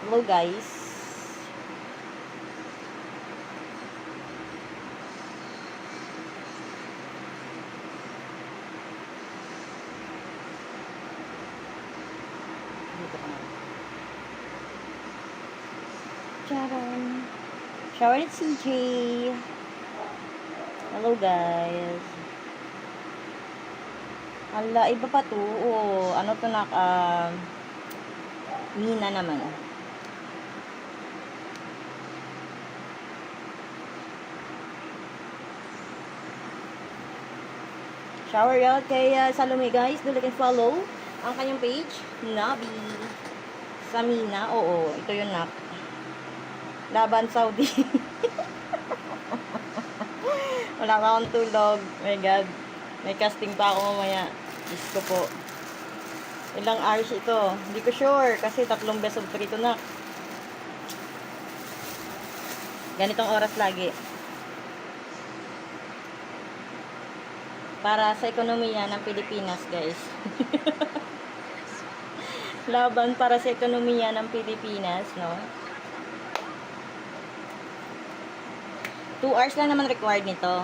Hello guys. Dito ka na. Charon. Sharon at CJ. Hello guys. Ala, iba pa to. Oo, ano to nak, Mina naman. Shower out kay Salome guys. Do like and follow ang kanyang page. Nabi. Sa Mina. Oo, ito yun nak. Laban Saudi. Wala pa akong tulog. My God. May casting pa ako mamaya. Diyos ko po. Ilang hours ito? Hindi ko sure. Kasi 3 best of 3 to na. Ganitong oras lagi. Para sa ekonomiya ng Pilipinas, guys. Laban para sa ekonomiya ng Pilipinas, no? 2 hours lang naman required nito.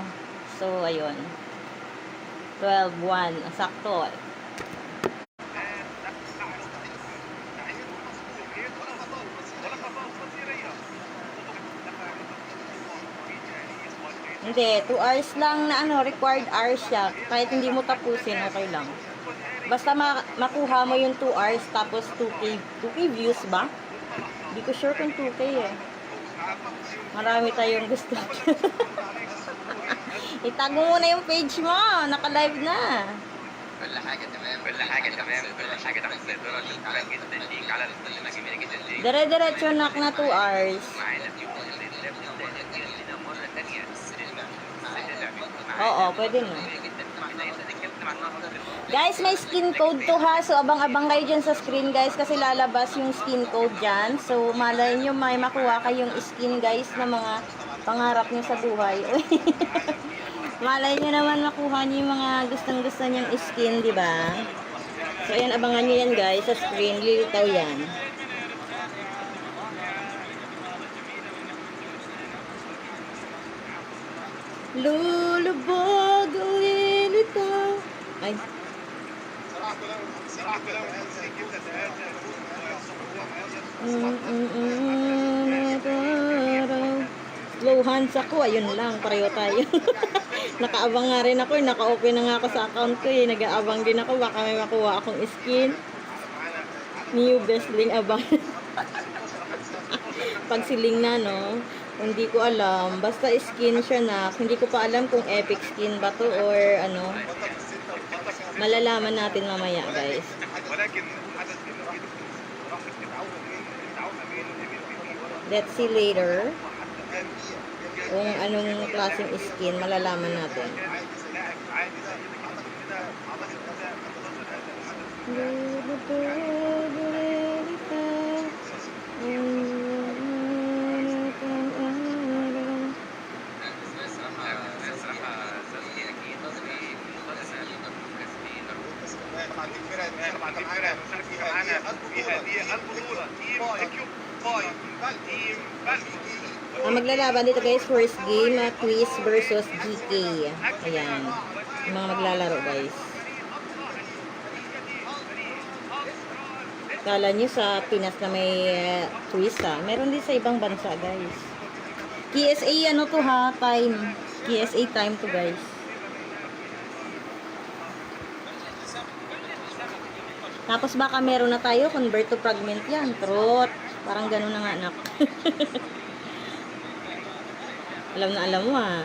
So, ayun. 12:01. Sakto. Hindi, 2 hours lang na required hours siya. Kahit hindi mo tapusin, okay lang. Basta makuha mo yung 2 hours tapos 2K views ba? Hindi ko sure kung 2K eh. Marami tayong gusto. Itago mo na yung page mo. Naka-live na. كل حاجة تمام كل حاجة تمام كل حاجة تحت السيطرة شكرا جدا ليك على الاستخدام الجميل جدا ليك Dire-diretso nak na 2 hours. معانا في يوم لنا مرة تانية Oo, pwede na. Guys, may skin code to ha. So, abang-abang kayo dyan sa screen guys kasi lalabas yung skin code dyan. So, malay nyo may makuha kayong skin guys na mga pangarap nyo sa buhay. Malay nyo naman makuha nyo yung mga gustong-gusto nyong skin, di ba? So, ayan, abangan nyo yan guys sa screen. Lilitaw yan. Lulubog, lilitaw. Ay. Slow hands ako. Ayun lang. Pareho tayo. Nakaabang nga rin ako. Naka-open na nga ako sa account ko. Nag-aabang din ako. Baka may makuha akong skin. New best link abang. Pag siling na, no? Hindi ko alam. Basta skin siya na. Hindi ko pa alam kung epic skin ba to or ano. Malalaman natin mamaya, guys. Let's see later. Kung anong klaseng skin, malalaman natin. Ang maglalaban dito guys, first game, Quiz versus GK. Ayan. Yung mga maglalaro guys. Kala nyo sa Pinas na may quiz ha. Meron din sa ibang bansa guys. KSA ano to ha, time. KSA time to guys. Tapos baka meron na tayo, convert to fragment yan. Trot. Parang ganun na nga anak. Alam na alam mo ah.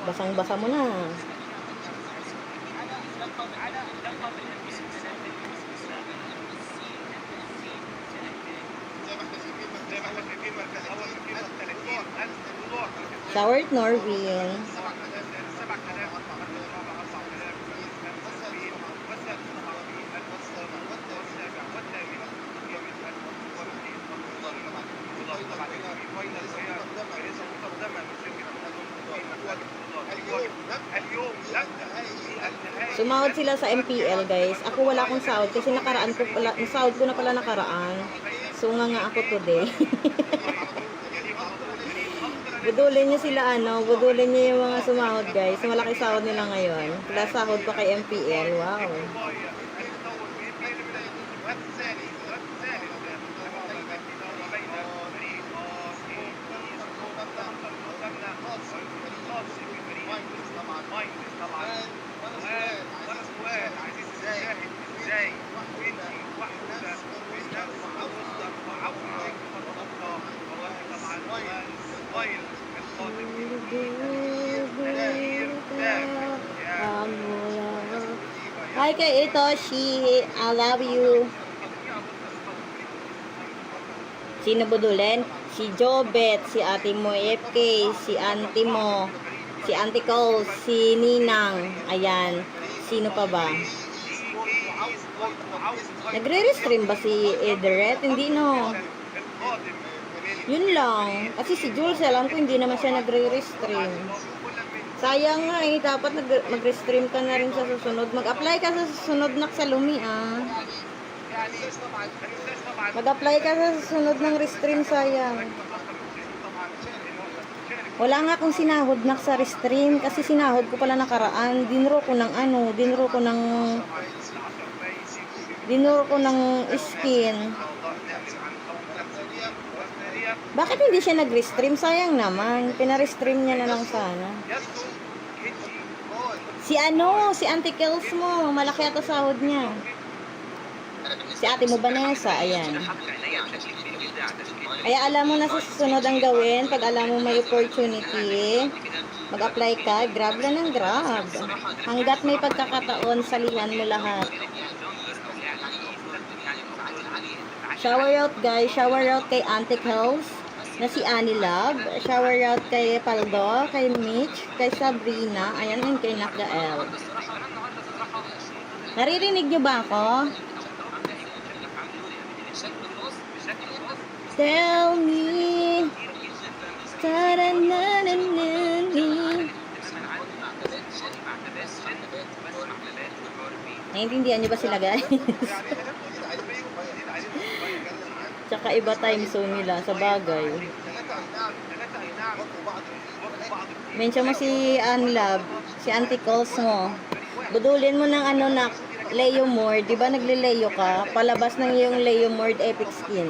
Basang-basa mo na. Showered Norville. اليوم نبدأ في النهائي Sumahod sila sa MPL, guys. Ako wala akong sahod kasi sahod ko na pala nakaraan. So nga ako today. Budulin niyo sila budulin niyo yung mga sumahod, guys. Malaki sahod nila ngayon. Plus sahod pa kay MPL. Wow. Hi kay Itoshi, I love you. Sino budulin? Si Jobet, si Ate mo FK, si Auntie mo, si Auntie Cole, si Ninang. Ayan. Sino pa ba? Nagre-restream ba si Ederet? Hindi no. Yun lang. Kasi si Jules, alam ko hindi naman siya nagre-restream. Sayang nga eh. Dapat mag-restream ka na rin sa susunod. Mag-apply ka sa susunod na sa Lumi Mag-apply ka sa susunod ng restream, sayang. Wala nga akong sinahod na sa restream kasi sinahod ko pala nakaraan. Dinro ko ng skin. Bakit hindi siya nag-restream? Sayang naman. Pina-restream niya na lang sana. Si Auntie Kels mo. Malaki ata sahod niya. Si ate mo Vanessa, ayan. Kaya alam mo na sa susunod ang gawin. Pag alam mo may opportunity, mag-apply ka, grab lang ng grab. Hanggat may pagkakataon, salihan mo lahat. Shower out guys, shower out kay Auntie Kels na si Annie Love. Shower out kay Paldo, kay Mitch, kay Sabrina, ayan, and kay Nakdael. Naririnig nyo ba ako? Tell me. Naiintindihan nyo ba sila guys? Tsaka iba time zone nila sa bagay. Mention mo si Anlab, si Auntie Calls mo. Budulin mo ng na Leo Mord, di ba nagle-Leo ka? Palabas ng iyong Leo Mord Epic Skin.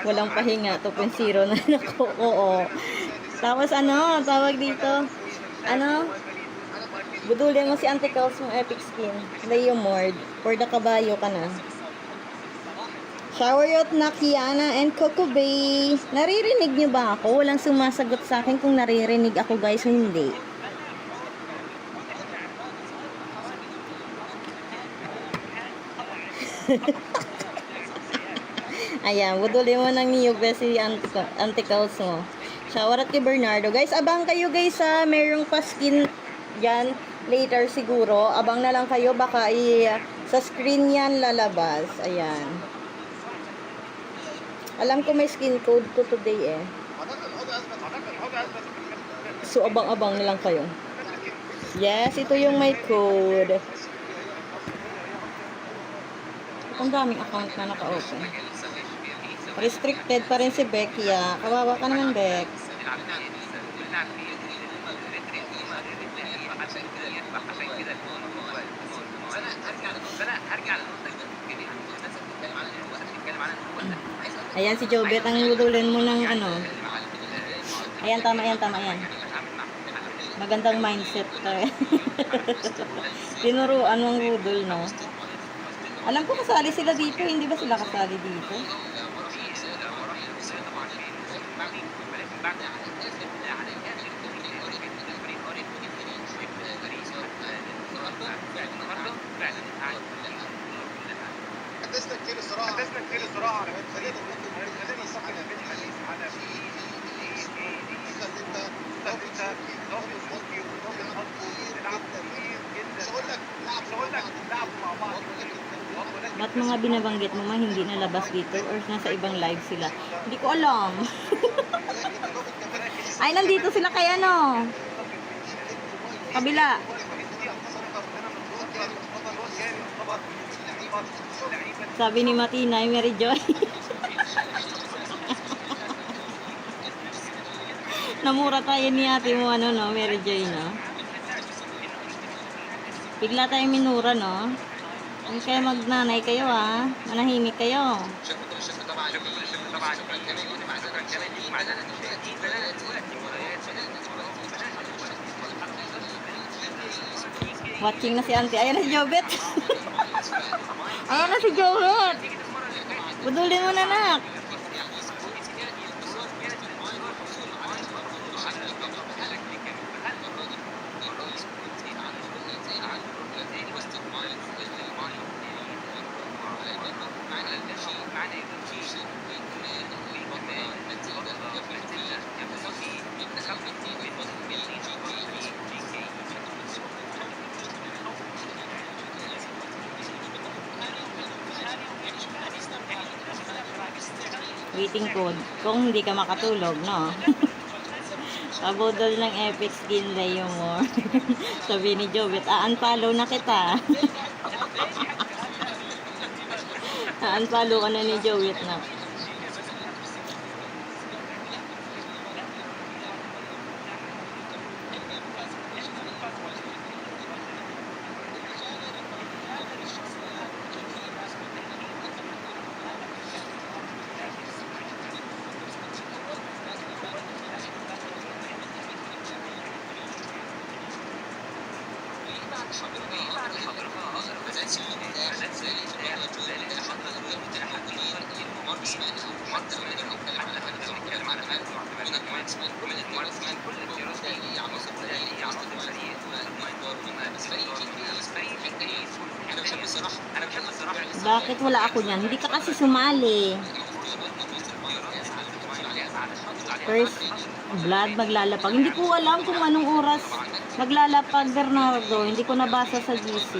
Walang pahinga, 2.0 na ako. Oo. Tapos tawag dito. Budulin mo si Auntie Calls mong Epic Skin. Leo Mord. For the kabayo ka na. Shower out na Kiana and Coco Bay. Naririnig niyo ba ako? Walang sumasagot sa akin kung naririnig ako guys o hindi. Ayan, budulin mo ng niyo si Auntie Calls mo. Shower out kay Bernardo. Guys, abang kayo guys merong pa-skin yan. Later siguro, abang na lang kayo, baka sa screen yan lalabas. Ayan. Alam ko may skin code ko today So abang-abang na lang kayo. Yes, ito yung may code. Ang daming account na naka-open. Restricted pa rin si Becky Kawawa ka naman, Beck. Ayan si Jobet, ang budulin mo ng Ayan, tama yan. Magandang mindset. Tinuruan mong budol, no? Alam ko kasali sila dito, hindi ba sila kasali dito? حدثنا كتير الصراحه خلينا نصحح الحديث على Ba't mga binabanggit mo hindi nalabas dito or nasa ibang live sila? Hindi ko alam. Ay, nandito sila kay kabila. Sabi ni Matina, ay Mary Joy. Namura tayo ni ate mo, ano, no? Mary Joy, no? Bigla tayong minura, no? Huwag kayo magnanay kayo, ha? Manahimik kayo. Watching na si auntie. Ayan na si Jobet. Ayan na si Jobet. Budulin mo na, nak. Waiting code. Kung hindi ka makatulog, no? Pabudol ng epic skin layo mo. Sabi ni Jobet, unfollow na kita. Unfollow ka na ni Jobet na. Bakit wala ako niyan? Hindi ka kasi sumali. First blood maglalapag. Hindi ko alam kung anong oras maglalapag, Bernardo. Hindi ko nabasa sa GC.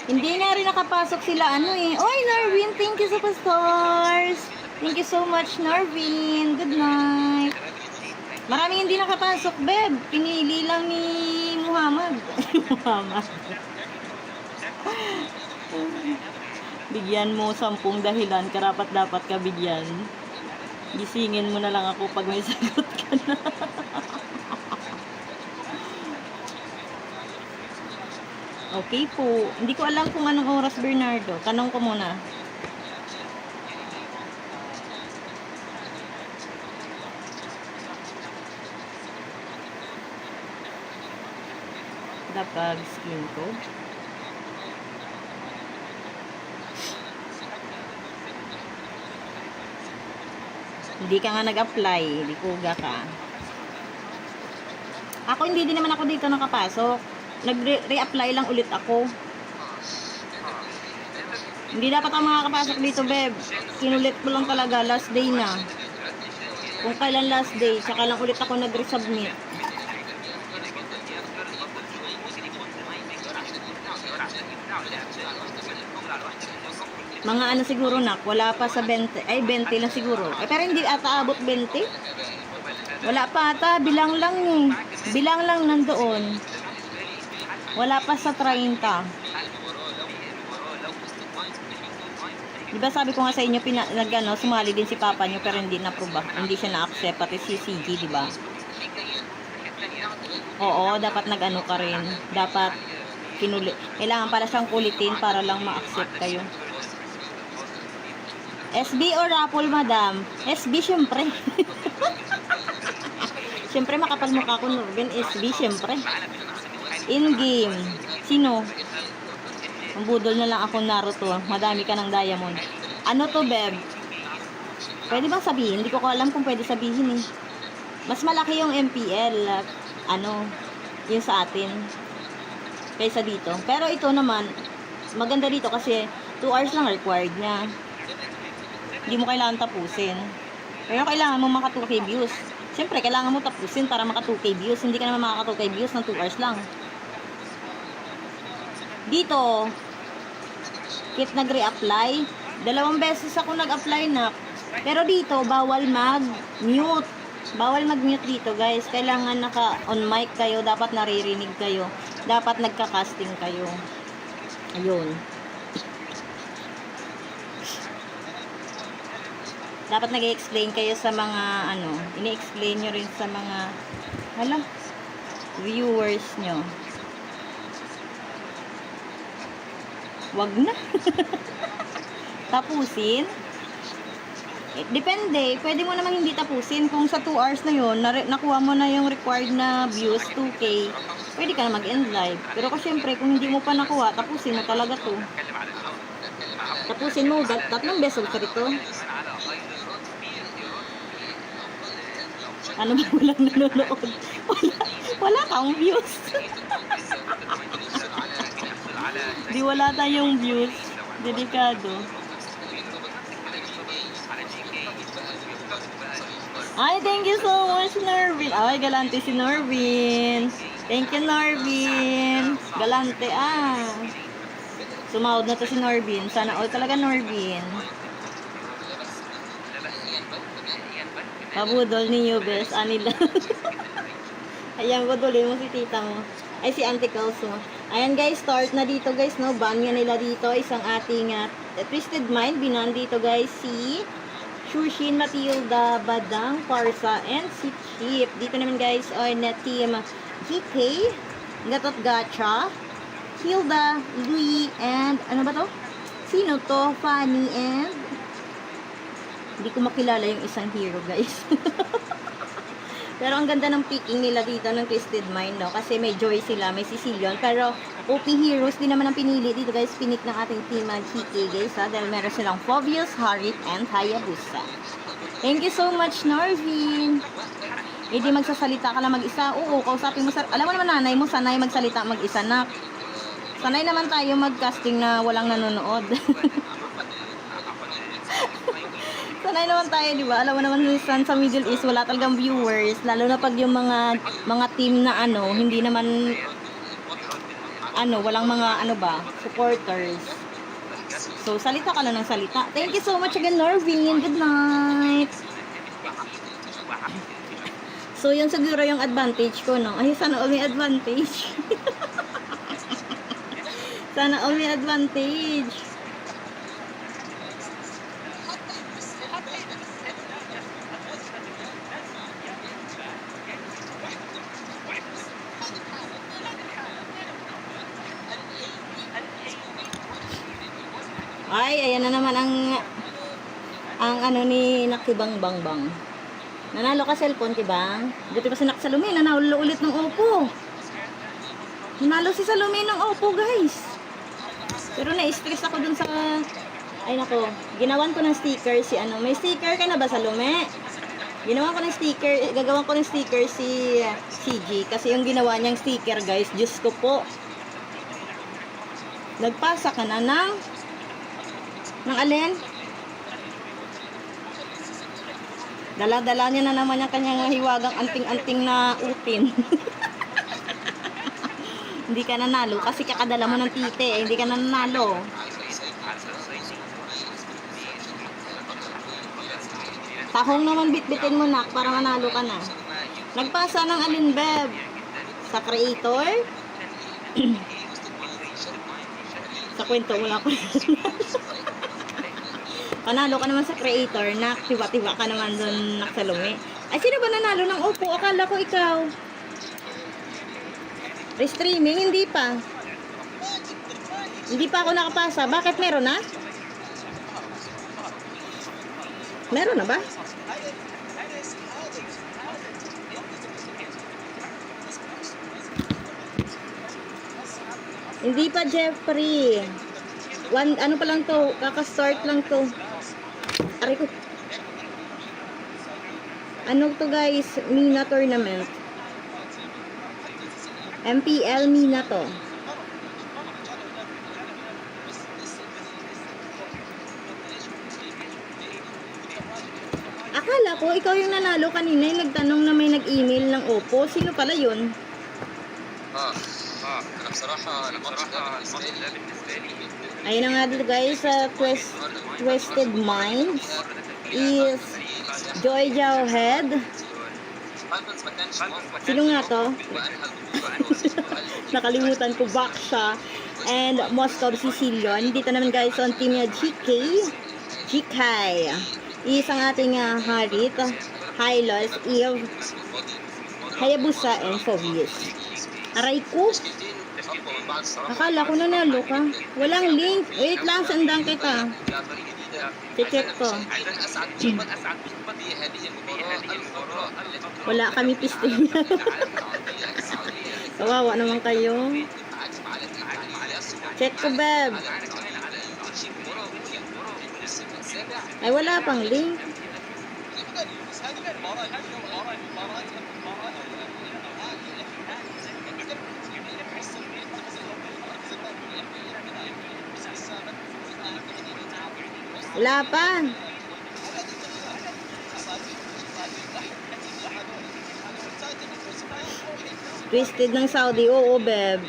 Hindi nga rin nakapasok sila ano eh. Oy, Narvin, thank you sa stars. Thank you so much, Narvin. Good night. Maraming hindi nakapasok, Beb. Pinili lang ni Muhammad. Muhammad. Bigyan mo 10 dahilan, karapat dapat ka bigyan. Gisingin mo na lang ako pag may sagot ka na. Okay po. Hindi ko alam kung anong oras, Bernardo. Tanong ko muna. Dapat skin ko. Hindi ka nga nag-apply, hindi kuga ka. Ako hindi din naman ako dito nakapasok. Nag-re-apply lang ulit ako. Hindi dapat ako makakapasok dito, Beb. Kinulit ko lang talaga, last day na. Kung kailan last day, saka lang ulit ako nag-resubmit. Mga ano siguro nak, wala pa sa 20, ay 20 lang siguro. Pero hindi ata abot 20. Wala pa ata, bilang lang eh. Bilang lang nandoon. Wala pa sa 30. Diba sabi ko nga sa inyo, sumali din si papa nyo pero hindi na-approve. Hindi siya na-accept, pati si CG, diba? Oo, dapat nag-ano ka rin. Dapat kinulit. Kailangan pala siyang kulitin para lang ma-accept kayo. SB or Apple, madam? SB, syempre. Syempre, makapagmukha ko, Norben. SB, syempre. In-game. Sino? Ang budol na lang ako Naruto. Madami ka ng diamond. Ano to, Beb? Pwede bang sabihin? Hindi ko alam kung pwede sabihin eh. Mas malaki yung MPL. Yung sa atin. Kaysa dito. Pero ito naman, maganda dito kasi 2 hours lang required niya. Hindi mo kailangan tapusin. Pero kailangan mo maka 2K views. Siyempre, kailangan mo tapusin para maka 2K views. Hindi ka naman maka 2K views ng 2 hours lang. Dito, kit nag-re-apply. 2 beses ako nag-apply na. Pero dito, bawal mag-mute. Bawal mag-mute dito, guys. Kailangan naka-on mic kayo. Dapat naririnig kayo. Dapat nagka-casting kayo. Ayun. Dapat nag-explain kayo sa mga, ini-explain nyo rin sa mga, viewers nyo. Wag na. Tapusin. Depende. Pwede mo namang hindi tapusin. Kung sa 2 hours na yun, nakuha mo na yung required na views, 2K, pwede ka na mag-end live. Pero kasi syempre, kung hindi mo pa nakuha, tapusin mo talaga to. Tapusin mo. Tatlong beses ka rito. Ano ba walang nanonood? Wala kang views. Di wala tayong views. Delikado. Ay, thank you so much, Norvin. Ay, galante si Norvin. Thank you, Norvin. Galante, Sumahod na to si Norvin. Sana all talaga, Norvin. Pabudol ni Yubes, anila. Ayan, budolin mo si tita mo. Ay, si Auntie Kelso. Ayan, guys, start na dito, guys, no? Ban nga nila dito. Isang ating Twisted Mind. Binan dito, guys, si Shushin, Matilda, Badang, Parsa, and si Chip. Dito naman, guys, on team GK, Gatot Gacha, Hilda, Louie, and ano ba to? Sino to? Fanny, and hindi ko makilala yung isang hero, guys. Pero ang ganda ng picking nila dito ng Twisted Mind, no? Kasi may Joy sila, may Sicilian. Pero OP heroes din naman ang pinili dito, guys. Pinik ng ating team GK, guys, Dahil meron silang Phobius, Harit, and Hayabusa. Thank you so much, Norvin. Hindi magsasalita ka lang mag-isa. Oo, kausapin mo. Alam mo naman, nanay mo, sanay magsalita mag-isa na. Sanay naman tayo mag-casting na walang nanonood. Sanay naman tayo, di ba? Alam mo naman sa Middle East, wala talagang viewers. Lalo na pag yung mga team na hindi naman, walang mga, supporters. So, salita ka lang ng salita. Thank you so much again, Norvin. Good night. So, yun siguro yung advantage ko, no? Ay, sana all may advantage. Sana all may advantage. Ay, ayan na naman ang ni Nakibangbang. Nanalo ka cellphone, Kibang. Buti pa si Naksalumi, nanalo ulit ng Oppo. Nanalo si Salumi ng Oppo, guys. Pero na-stress ako dun sa, ay nako, ginawan ko ng sticker si may sticker ka na ba, Salumi? Ginawan ko ng sticker, gagawan ko ng sticker si CG. Kasi yung ginawa niyang sticker, guys, Diyos ko po. Nagpasa ka na ng alin? Dala-dala niya na naman yung kanyang hiwagang anting-anting na upin. Hindi ka nanalo kasi kakadala mo ng tite, hindi ka nanalo. Tahong naman bitbitin mo, nak, para manalo ka na. Nagpasa ng alin, Beb? Sa creator? Sa kwento mo lang ko. Panalo ka naman sa creator, nak. Tiwa-tiwa ka naman doon, Naksalumi. Ay, sino ba nanalo ng Oppo? Akala ko ikaw. Restreaming? Hindi pa. Hindi pa ako nakapasa. Bakit meron na? Meron na ba? Hindi pa, Jeffrey. Ano pa lang to? Kaka-start lang to. Aray ko. Ano to, guys? Mina tournament. MPL Mina to. Akala ko ikaw yung nanalo kanina, yung nagtanong na may nag-email ng Oppo. Sino pala yun? أنا بصراحة الماتش ده بالنسبة لي Ayun na nga dito, guys, sa Twisted Minds is Joy Jowhead, Sino nga to? Nakalimutan ko, Baksha and Moscow Sicilian. Dito naman guys on team niya GK is ang ating Harit, Hylos, Eve, Hayabusa and Fovius. Aray ko, akala ko nanalo ka. Walang link. Wait lang, sandang kita. Check ko. Wala kami pisting. Kawawa naman kayo. Check ko, beb. Ay, wala pang link. Wala pa. Twisted ng Saudi. Oo, beb.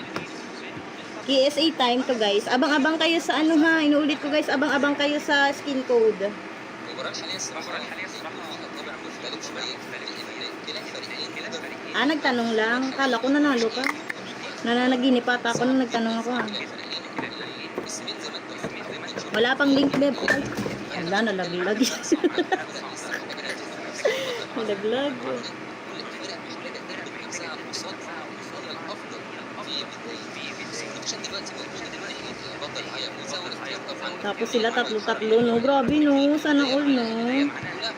KSA time to guys. Abang-abang kayo sa ano ha. Inuulit ko guys. Abang-abang kayo sa skin code. Nagtanong lang. Kala ko nanalo ka. Nananaginip ata ako nung nagtanong ako ha. Wala pang link, beb. Ay, wala, nalaglag. Nalaglag. Tapos sila tatlo-tatlo, no? Grabe, no? Sana all, no?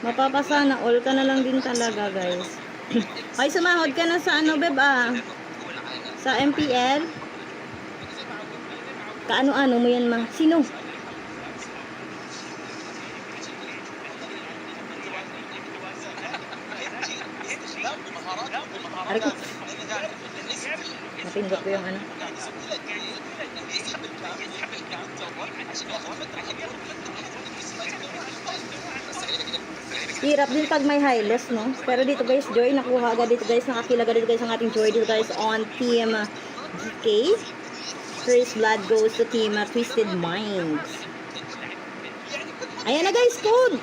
Mapapasana all ka na lang din talaga, guys. Ay, sumahod ka na sa ano, beb, sa MPL? Kaano-ano mo yan, ma? Sino? Ari ko. Napindot ko yung ano. Hirap din pag may high-loss, no? Pero dito guys, Joy, nakuha agad dito guys, nakakil agad dito guys ang ating Joy dito guys on team GK. First blood goes to team Twisted Minds. Ayan na guys, code!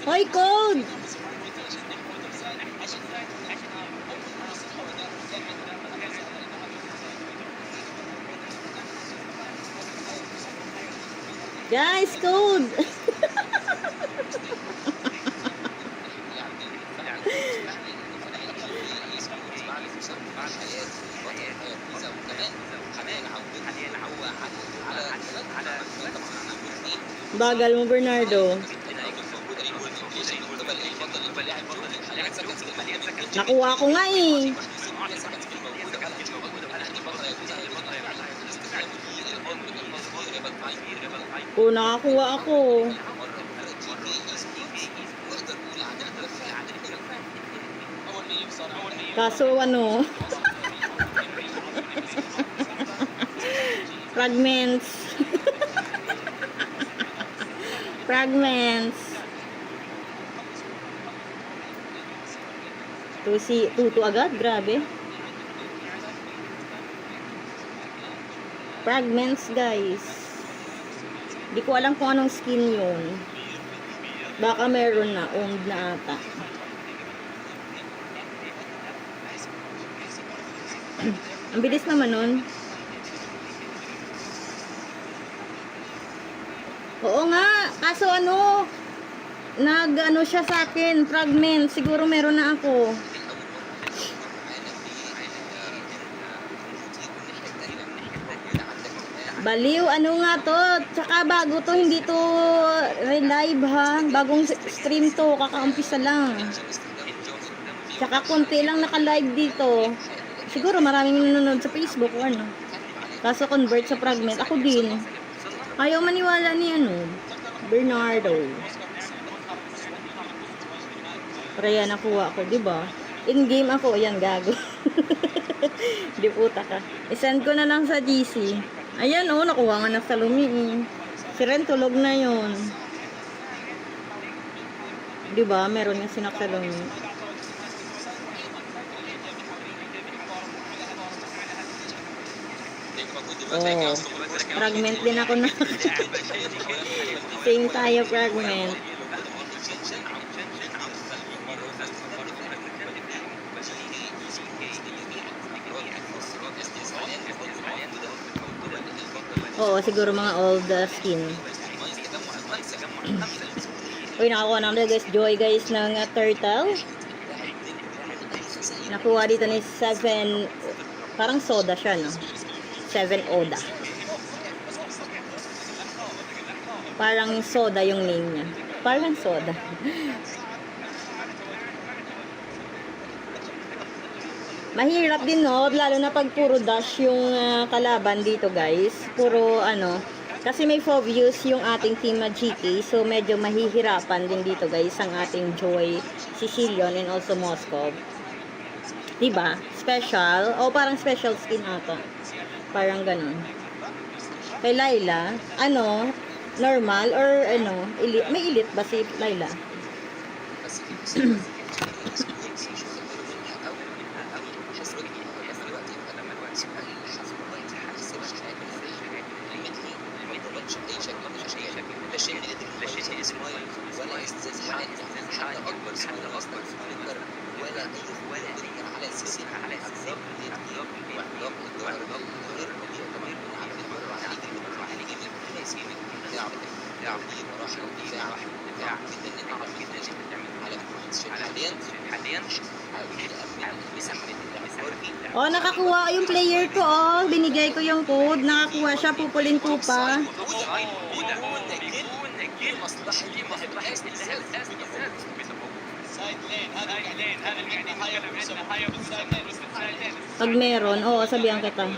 Hoy, code! Guys, code! Bagal mo, Bernardo. Nakuha ko nga eh. Nakakuha ako. Kaso ano? Fragments. Fragments. Tuto agad, grabe. Fragments, guys. Di ko alam kung anong skin yun. Baka meron na, owned na ata. Ang bilis naman nun. Oo nga, kaso ano, nag-ano siya sa akin, fragment, siguro meron na ako. Baliw, ano nga to, tsaka bago to, hindi to live ha, bagong stream to, kakaumpisa lang. Tsaka konti lang naka-live dito. Siguro maraming nanonood sa Facebook o ano. Kaso convert sa fragment, ako din. Ayaw maniwala ni ano, Bernardo. Kaya nakuha ako, di ba? In-game ako, yan gago. Di puta ka. I-send ko na lang sa GC. Ayan oh, nakuha nga na sa lumi eh. Si Ren tulog na yun. Di ba? Meron yung sinak sa lumi. Oh, fragment din ako na. Same tayo, fragment. Oo, siguro mga old skin. Uy, nakakuha namin guys, Joy guys ng turtle. Nakuha dito ni 7, parang soda siya, no? 7 Oda. Parang soda yung name niya. Parang soda. Mahirap din, no? Lalo na pag puro dash yung kalaban dito, guys. Puro, ano, kasi may Phobius yung ating team na GK. So, medyo mahihirapan din dito, guys, ang ating Joy, Sicilian, and also Moscow. Diba? Special. O, parang special skin ata. Parang ganun. Kay Layla, ano, normal or ano, elite. May elite ba si Layla? Oh, nakakuha yung player ko, oh. Binigay ko yung code. Nakakuha siya, pupulin ko pa. Pag meron, oo, sabihan kita.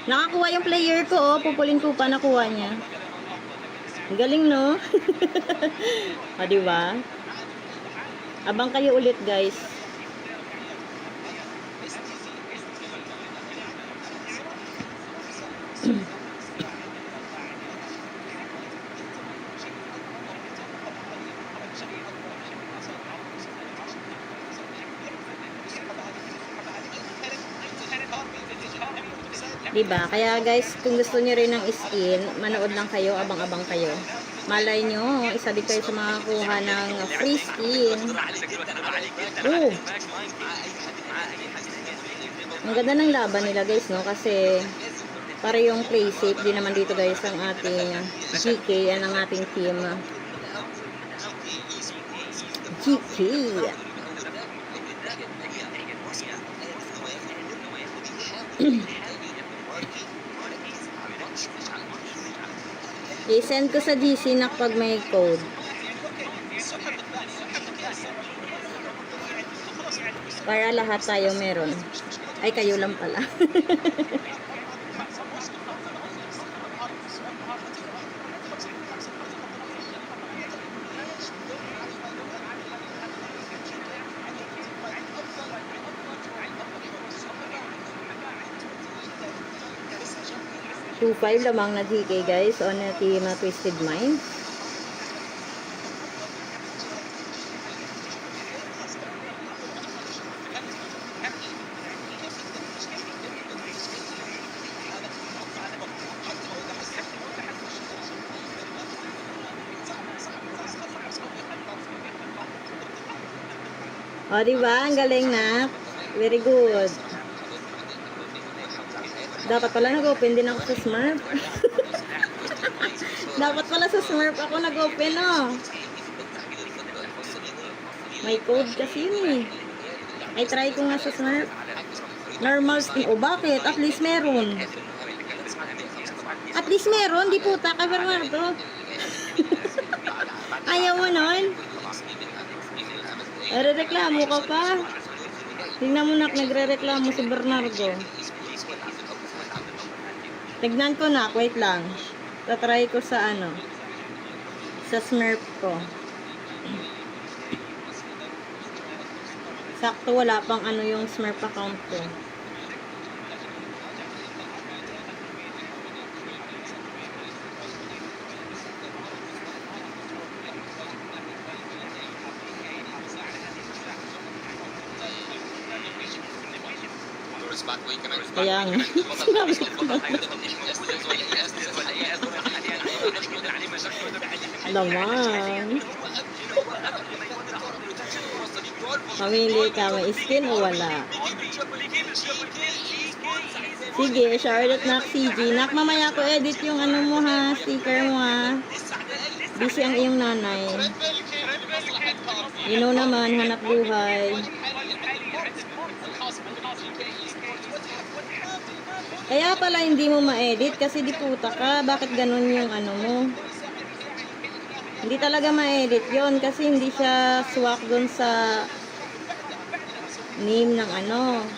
Nakakuha yung player ko, oh. Pupulin ko pa, nakuha niya. Galing, no? O, diba? Abang kayo ulit, guys. Diba? Kaya guys, kung gusto niyo rin ng skin, manood lang kayo, abang-abang kayo. Malay nyo, isa din kayo sa makakuha ng free skin. Oh! Ang ganda ng laban nila guys, no? Kasi para yung play safe din naman dito guys ang ating GK, ang ating team. GK! I-send ko sa GC na pag may code. Para lahat tayo meron. Ay, kayo lang pala. $2.5 lamang na DK guys on the team Twisted Mind. O, diba? Ang galing na. Very good. Dapat pala nag-open din ako sa Smurf. Dapat pala sa Smurf ako nag-open, no? May code kasi yun, eh. Ay, try ko nga sa Smurf. Normal skin. O, bakit? At least meron. At least meron. Di puta ka, Bernardo. Ayaw mo nun? Reklamo ka pa. Tingnan mo na, nagre-reklamo si Bernardo. Tignan ko na, wait lang. Tatry ko sa ano, sa Smurf ko. Sakto, wala pang ano yung Smurf account ko. Kaya nga. Sinabi ko na. Laman. Mamili ka, may skin o wala? Sige, Charlotte Nak, CG. Nak, mamaya ko edit yung ano mo ha, sticker mo ha. Busy ang iyong nanay. You know naman, hanap buhay. Kaya pala hindi mo ma-edit kasi di puta ka. Bakit ganun yung ano mo? Hindi talaga ma-edit yon kasi hindi siya swak dun sa name ng ano.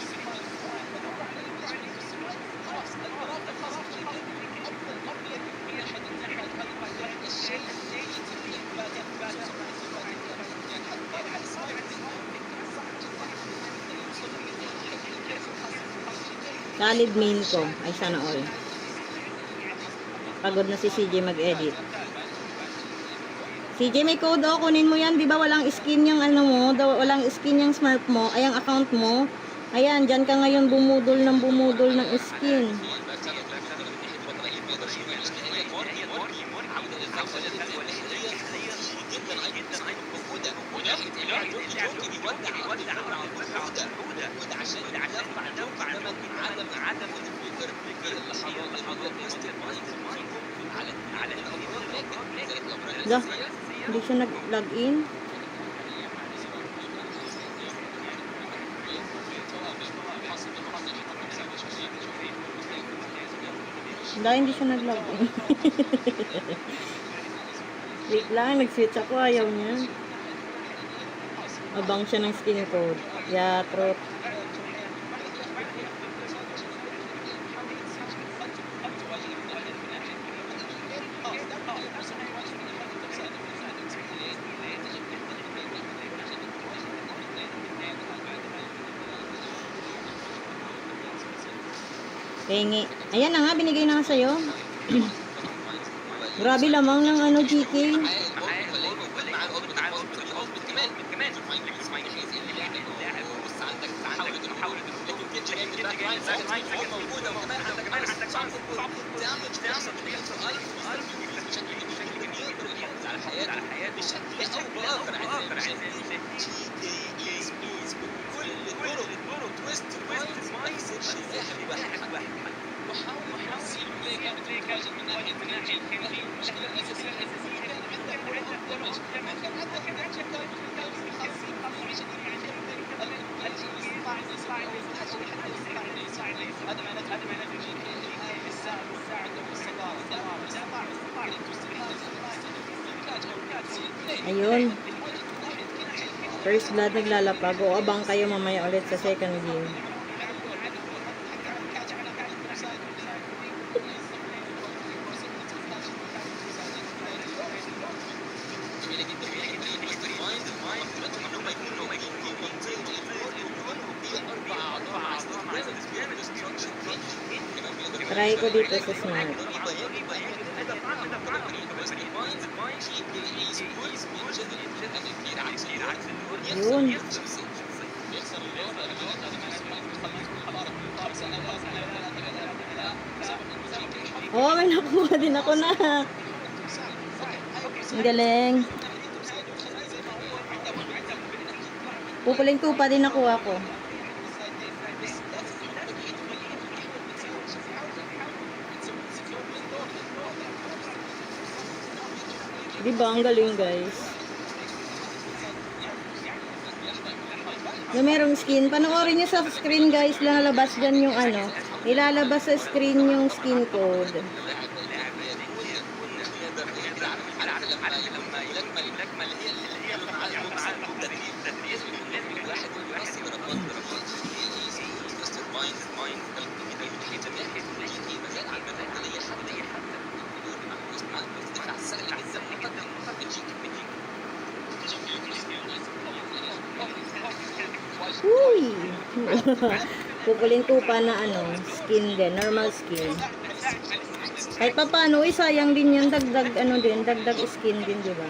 Valid main ko. Ay, sana all. Pagod na si CJ mag-edit. CJ, may code o. Kunin mo yan. Di ba walang skin yung ano mo? Walang skin yung smurf mo. Ay, ang account mo. Ayan, dyan ka ngayon bumudol ng skin. Da, hindi siya nag-login. Hindi siya nag-login. Wait lang, nag-switch ako. Ayaw niya. Abang siya ng skin code. Yeah, truth. Pengi. Ayan na nga, binigay na nga sa'yo. Grabe lamang ng ano, GK. Ayun. First blood naglalapag. O abang kayo mamaya ulit sa second game. Try ko dito sa smart. Yun. Oh, may nakuha din ako na. Ang galing. Pupuling tupa din nakuha ko. Diba? Ang galing, guys. Yung merong skin. Panoorin nyo sa screen, guys. Lalabas dyan yung ano. Ilalabas sa screen yung skin code. Uy! Pupulin tupa na ano, skin din, normal skin. Kahit pa paano, sayang din yan, dagdag ano din, dagdag skin din, di ba?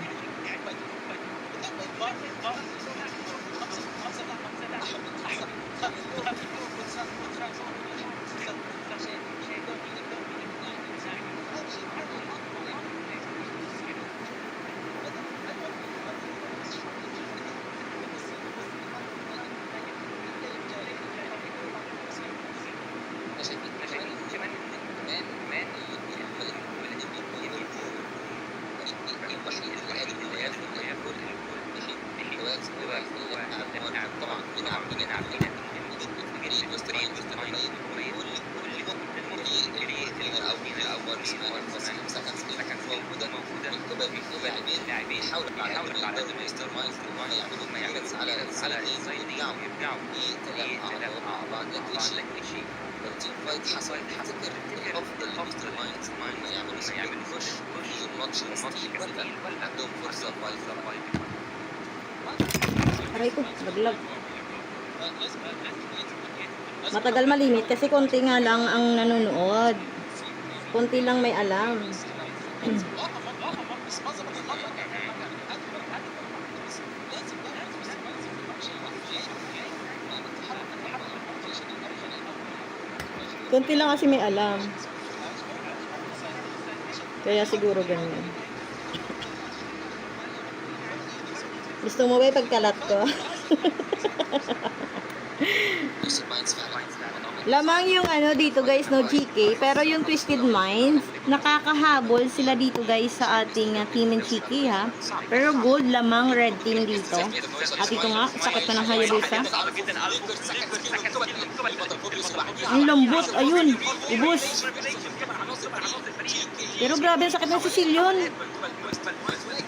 أول مساحة سكن موجودة من قبل اللاعبين يحاولوا على قدر ما يقدروا ما يعملوا على الصيدين يبدعوا يتلاعبوا مع بعض لكن شيء التيم فايت حصل تفتكر الأفضل لمستر ماينز ما يعملوا خش الماتش كثير ولا عندهم فرصة فايت Aray ko, laglag. Matagal malimit kasi konti nga lang ang nanonood. Konti lang may alam. Konti lang kasi may alam. Kaya siguro ganyan. Gusto mo ba pagkalat ko? Lamang yung ano dito guys, no GK. Pero yung Twisted Minds, nakakahabol sila dito guys sa ating team and GK ha. Pero gold lamang red team dito. At ito nga, sakit pa ng Hayabusa. Ang lambot, ayun, ubos. Pero grabe ang sakit ng Sicilian.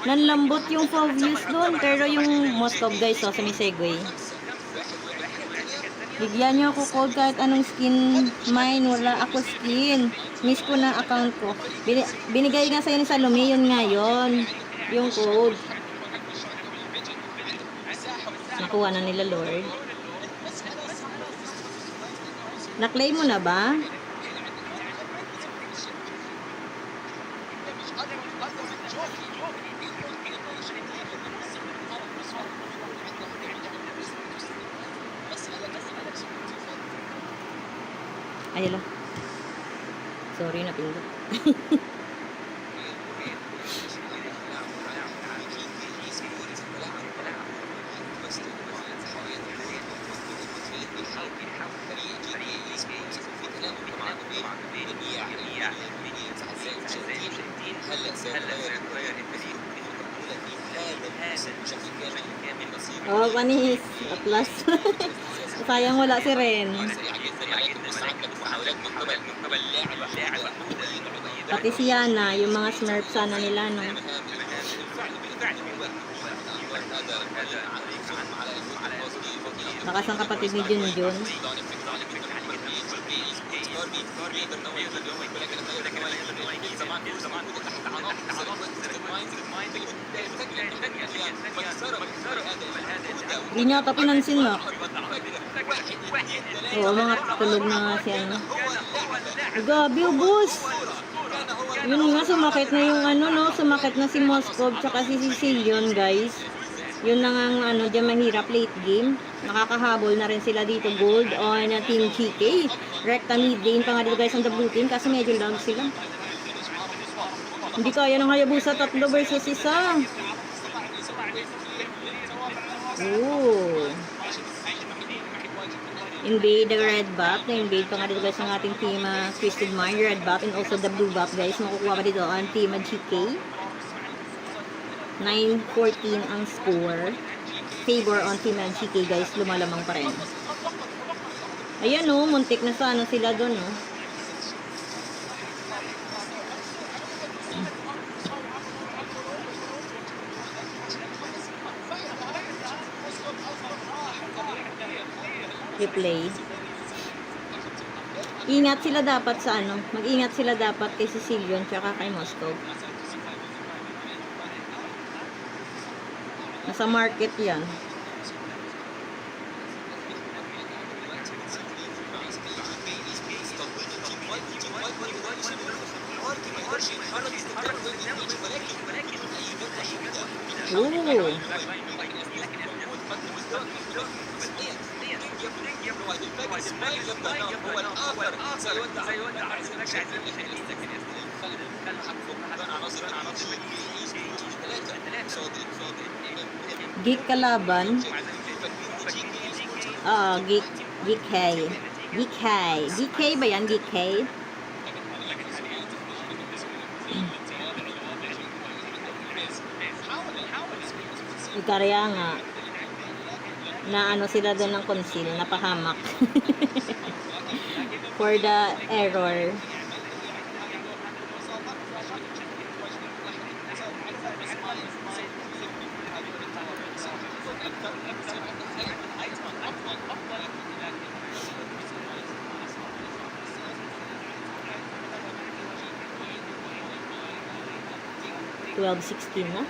Nanlambot yung Fabius doon. Pero yung Moscow guys, oh, sa may Segway. Bigyan niyo ako code kahit anong skin. Mine, wala ako skin. Miss ko na account ko. Binigay nga sa'yo ni Salome, yun nga yun. Yung code. Nakuha na nila Lord. Na-claim mo na ba? Ayala. Sorry, napindot. Oh, panis. At last. Sayang wala si Ren. Pati si Yana, yung mga Smurf sana nila, no? Lakas ang kapatid ni Junjun. Hindi niya ata pinansin, no? Oo, mga tulog na nga siya, no? Gabi, ubos! Yun nga, sumakit na yung ano, no? Sumakit na si Moscow, tsaka si Sicilian, guys. Yun lang ang, ano, dyan mahirap late game. Nakakahabol na rin sila dito, gold on Team GK. Recta mid lane pa nga dito, guys, ang the blue team, kasi medyo down sila. Hindi kaya ng Hayabusa, 3 versus 1. Ooh. Invade the red buff. Na-invade pa nga dito guys ang ating team Twisted Mind, red buff, and also the blue buff guys. Makukuha pa dito ang team GK. 9-14 ang score. Favor on team GK guys. Lumalamang pa rin. Ayan o, muntik na sana sila doon o. Replay. Ingat sila dapat sa ano, mag-ingat sila dapat kay Sicilian tsaka kay Moscow. Nasa market yan. Ooh. Geek kalaban. Geek hay. Geek hay. Geek hay ba yan? Geek hay? Ikarya nga. Na ano sila doon ng conceal, napahamak. For the error. $12.16 na.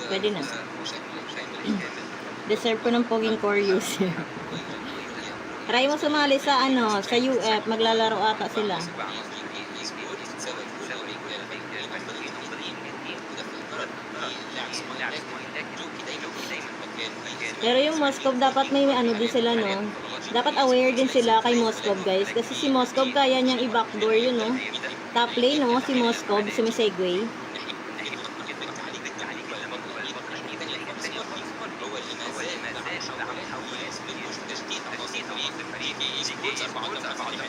Pwede na. Deserve ko ng poging core user. Try mo sumali sa sa UF, maglalaro ata sila. Pero yung Moscow dapat may din sila, no? Dapat aware din sila kay Moscow, guys. Kasi si Moscow kaya niyang i-backdoor yun, no? Top lane, no? Si Moscow, sumisegway.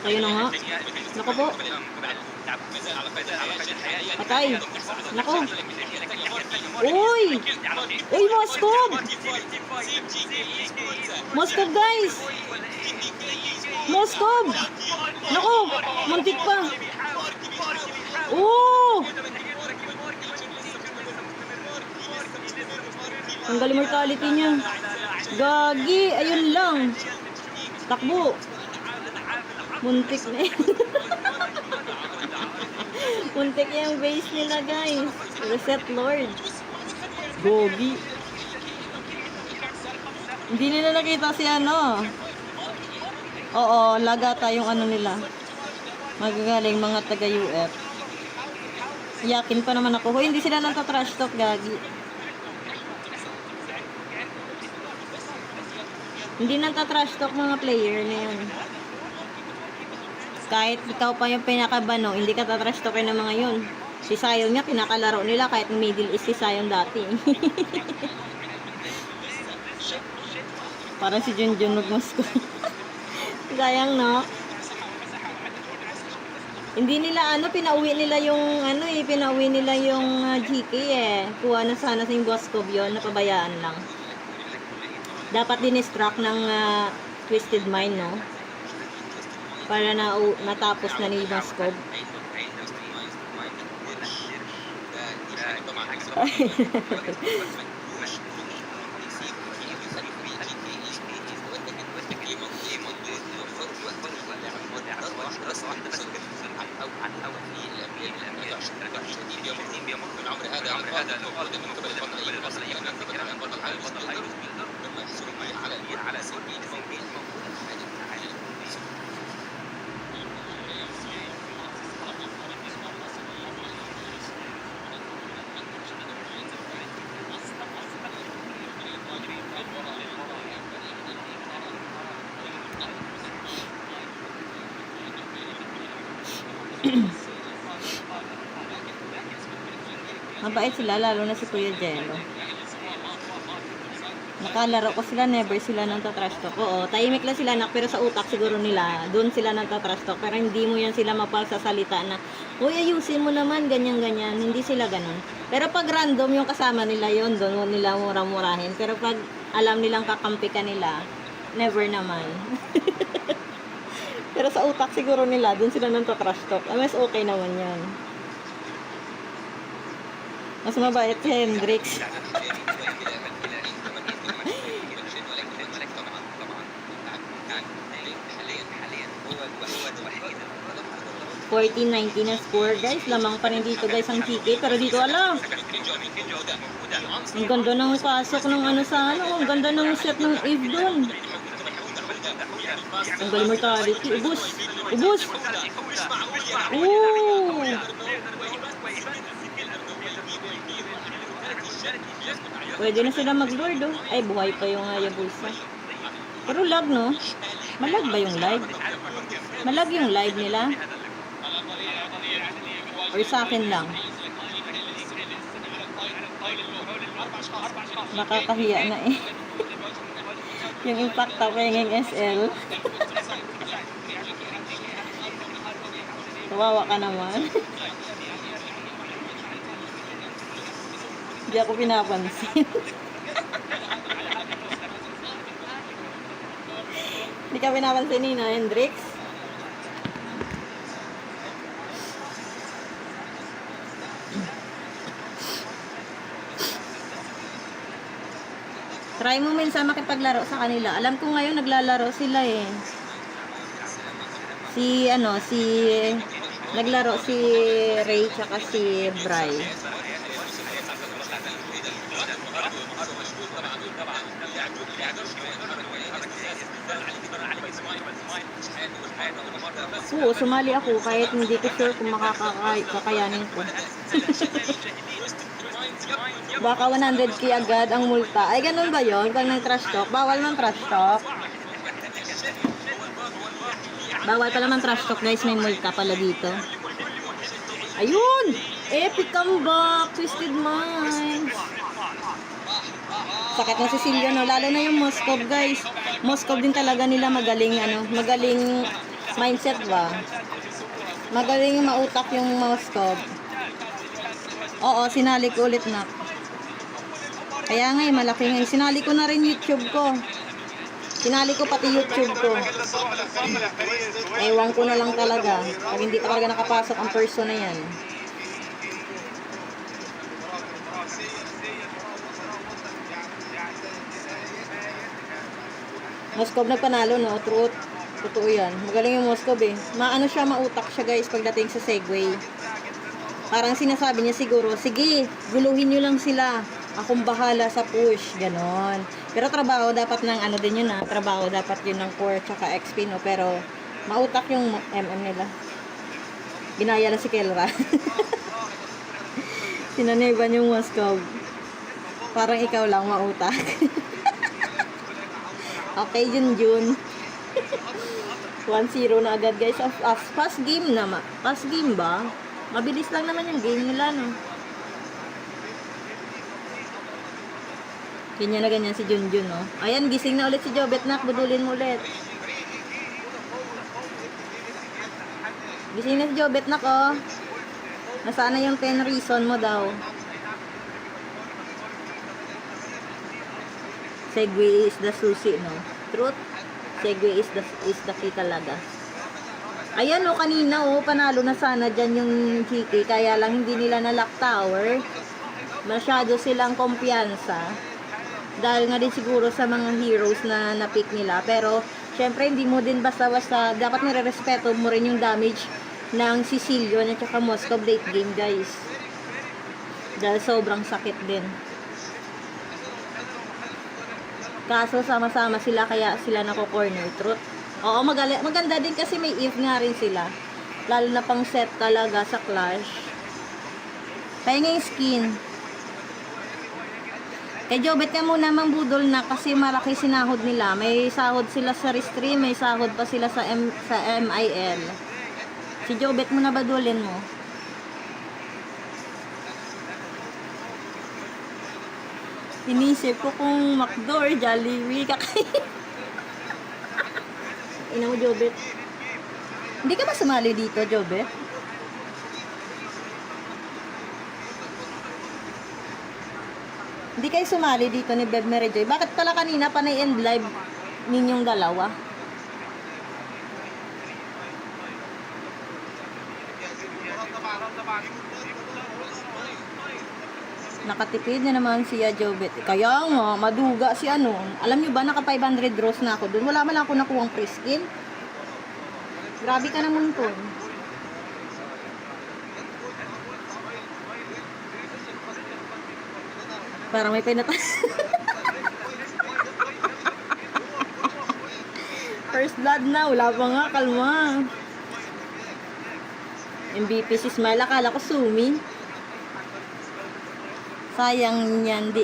Ayun na nga. Naku po. Patay. Naku. Uy! Uy, Moscow! Moscow, guys! Moscow! Naku! Muntik pa. Oh! Tanggal mortality niya. Gagi! Ayun lang. Takbo. Muntik na yun. Muntik yung base nila, guys. Reset Lord. Gogi. Hindi nila nakita si Oo, lagata yung nila. Magagaling mga taga-UF. Yakin pa naman ako. Hoy, hindi sila nanta-trash talk, gagi. Hindi nanta-trash talk mga player na yun. Kahit ikaw pa yung pinakabano, hindi ka tatrash talkin ng mga yun. Si Sion nga, pinakalaro nila kahit Middle East si Sion dati. Parang si Junjun nagmasko. Sayang, no? Hindi nila, pinauwi nila yung, pinauwi nila yung GK Kuha na sana sa yung Boskov yun, napabayaan lang. Dapat din-struck ng Twisted Mind, no? Para natapos na ni Boskov. Mabait sila, lalo na si Kuya Jello. Nakalaro ko sila, never sila nang tatrash talk. Oo, tahimik lang sila pero sa utak siguro nila, doon sila nang tatrash talk. Pero hindi mo yan sila mapagsasalita na, uy, ayusin mo naman, ganyan-ganyan. Hindi sila ganun. Pero pag random yung kasama nila yon, doon nila mura-murahin. Pero pag alam nilang kakampi ka nila, never naman. Pero sa utak siguro nila, doon sila nang tatrash talk. Mas okay naman yan. Mas mabait si Hendrix. 14-19 na score, guys. Lamang pa rin dito, guys, ang ticket. Pero dito, alam. Ang ganda ng pasok ng ang ganda ng set ng Eve doon. Ang galing mortality. Ubus. Ubus. Ooh. Pwede na sila mag-lord, oh. Ay, buhay pa yung Hayabusa. Pero lag, no? Malag ba yung live? Malag yung live nila? Or sa akin lang? Nakakahiya na eh. Yung impact ako yung SL. Kawawa ka naman. Hindi ako pinapansin. Hindi ka pinapansin ni na, Hendrix? Try mo minsan makipaglaro sa kanila. Alam ko ngayon naglalaro sila eh. Naglaro si Ray tsaka si Bry. Oo, sumali ako kahit hindi ko sure kung makakakayanin ko. Baka 100k agad ang multa. Ay, ganun ba yun? Pag nag-trash talk? Bawal man trash talk. Bawal pala man trash talk, guys. May multa pala dito. Ayun! Epic comeback! Twisted Minds! Sakit na si Silvio, no? Lalo na yung Moskov, guys. Moskov din talaga nila magaling, magaling mindset ba? Magaling mautak yung Moskov. Oo, sinali ko ulit na. Kaya nga, malaki nga. Sinali ko na rin YouTube ko. Sinali ko pati YouTube ko. Ewan ko na lang talaga. Pag hindi talaga nakapasok ang person na yan. Moskov nagpanalo, no? Truth. Totoo yan. Magaling yung Moskov eh. Maano siya, mautak siya guys pagdating sa Segway. Parang sinasabi niya siguro, sige, guluhin nyo lang sila. Akong bahala sa push. Ganon. Pero trabaho dapat ng din yun trabaho dapat yun ng core tsaka XP, no? Pero mautak yung MM nila. Ginaya na si Kelra. Sinaneban yung Moskov. Parang ikaw lang mautak. Okay, Junjun. 1-0 na agad, guys. Fast game na. Fast game ba? Mabilis lang naman yung game nila, no? Ganyan na ganyan si Junjun, no? Ayan, gising na ulit si Jobet na. Budulin mo ulit. Gising na si Jobet na, oh. Nasaan na yung 10 reason mo daw? Segway is the susi, no? Truth? Segway is the key talaga. Ayan, oh, kanina, oh, panalo na sana dyan yung Chiki. Kaya lang hindi nila na lock tower. Masyado silang kumpiyansa. Dahil nga din siguro sa mga heroes na na-pick nila. Pero, syempre, hindi mo din basta-basta. Dapat nire-respeto mo rin yung damage ng Sicilio at saka Moscow late game, guys. Dahil sobrang sakit din. Kaso sama-sama sila kaya sila nako-corner. Truth. Oo, maganda din kasi may if nga rin sila. Lalo na pang set talaga sa Clash. Kaya nga yung skin. Kay Jobet ka muna mangbudol na kasi malaki sinahod nila. May sahod sila sa Restream, may sahod pa sila sa MIL. Si Jobet mo na badulin mo. Inisip ko kung McDo or Jollibee kakain. Ina mo, Jobet. Hindi ka ba sumali dito, Jobet? Hindi kayo sumali dito ni Beb Merijoy. Bakit pala kanina pa na-end live ninyong dalawa? Nakatipid na naman siya, Jobet. Kaya nga, maduga si ano. Alam nyo ba, naka 500 draws na ako doon. Wala man lang ako nakuhang free skin. Grabe ka naman to. Parang may pinata. First blood na. Wala pa nga. Kalma. MVP si Smile. Akala ko Sumi. Sayang niyan,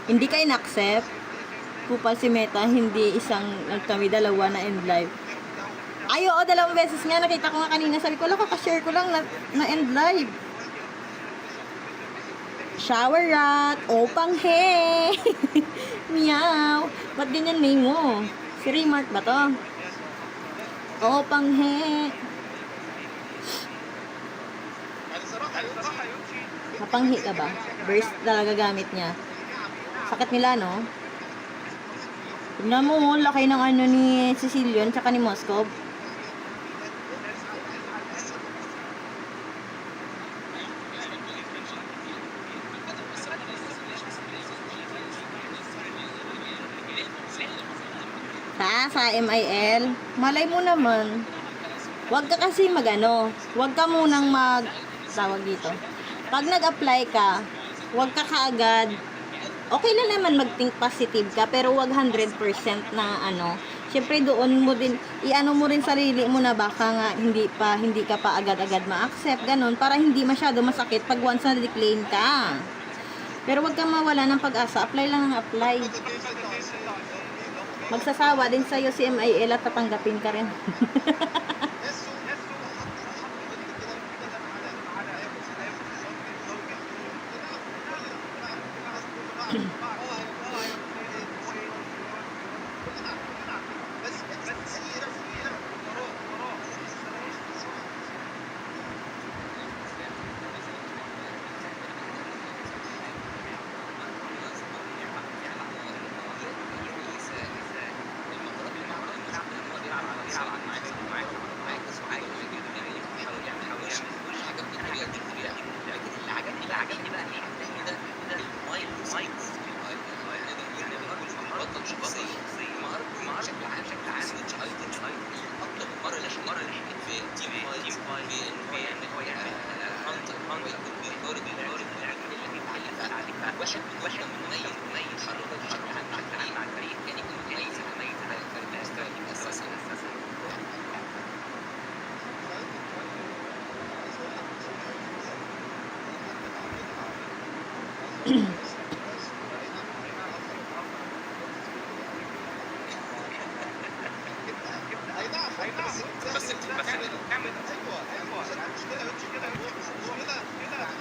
hindi ka in-accept. Kupal si Meta, hindi isang kami dalawa na end live. Ay, oo, 2 beses nga, nakita ko nga kanina, sabi ko, kakashare ko lang na end live. Shower rat, opang he. Meow. Ba't ganyan name mo? Si Remark ba to? Oo, panghe. يعني صراحه يوتشي Mapanghi ka ba? Burst talaga gamit niya. Sakit nila, no? Tignan mo, oh, laki ng ano ni Cecilion tsaka ni Moscow. Sa MIL, malay mo naman. Huwag ka kasi magano. Huwag ka munang tawag dito. Pag nag-apply ka, huwag ka kaagad. Okay lang naman mag-think positive ka, pero huwag 100% na ano. Siyempre doon mo din, i-ano mo rin sarili mo na baka nga hindi ka pa agad-agad ma-accept, ganun, para hindi masyado masakit pag once na decline ka. Pero huwag kang mawala ng pag-asa, apply lang ng apply. Magsasawa din sa'yo si MIL at tatanggapin ka rin.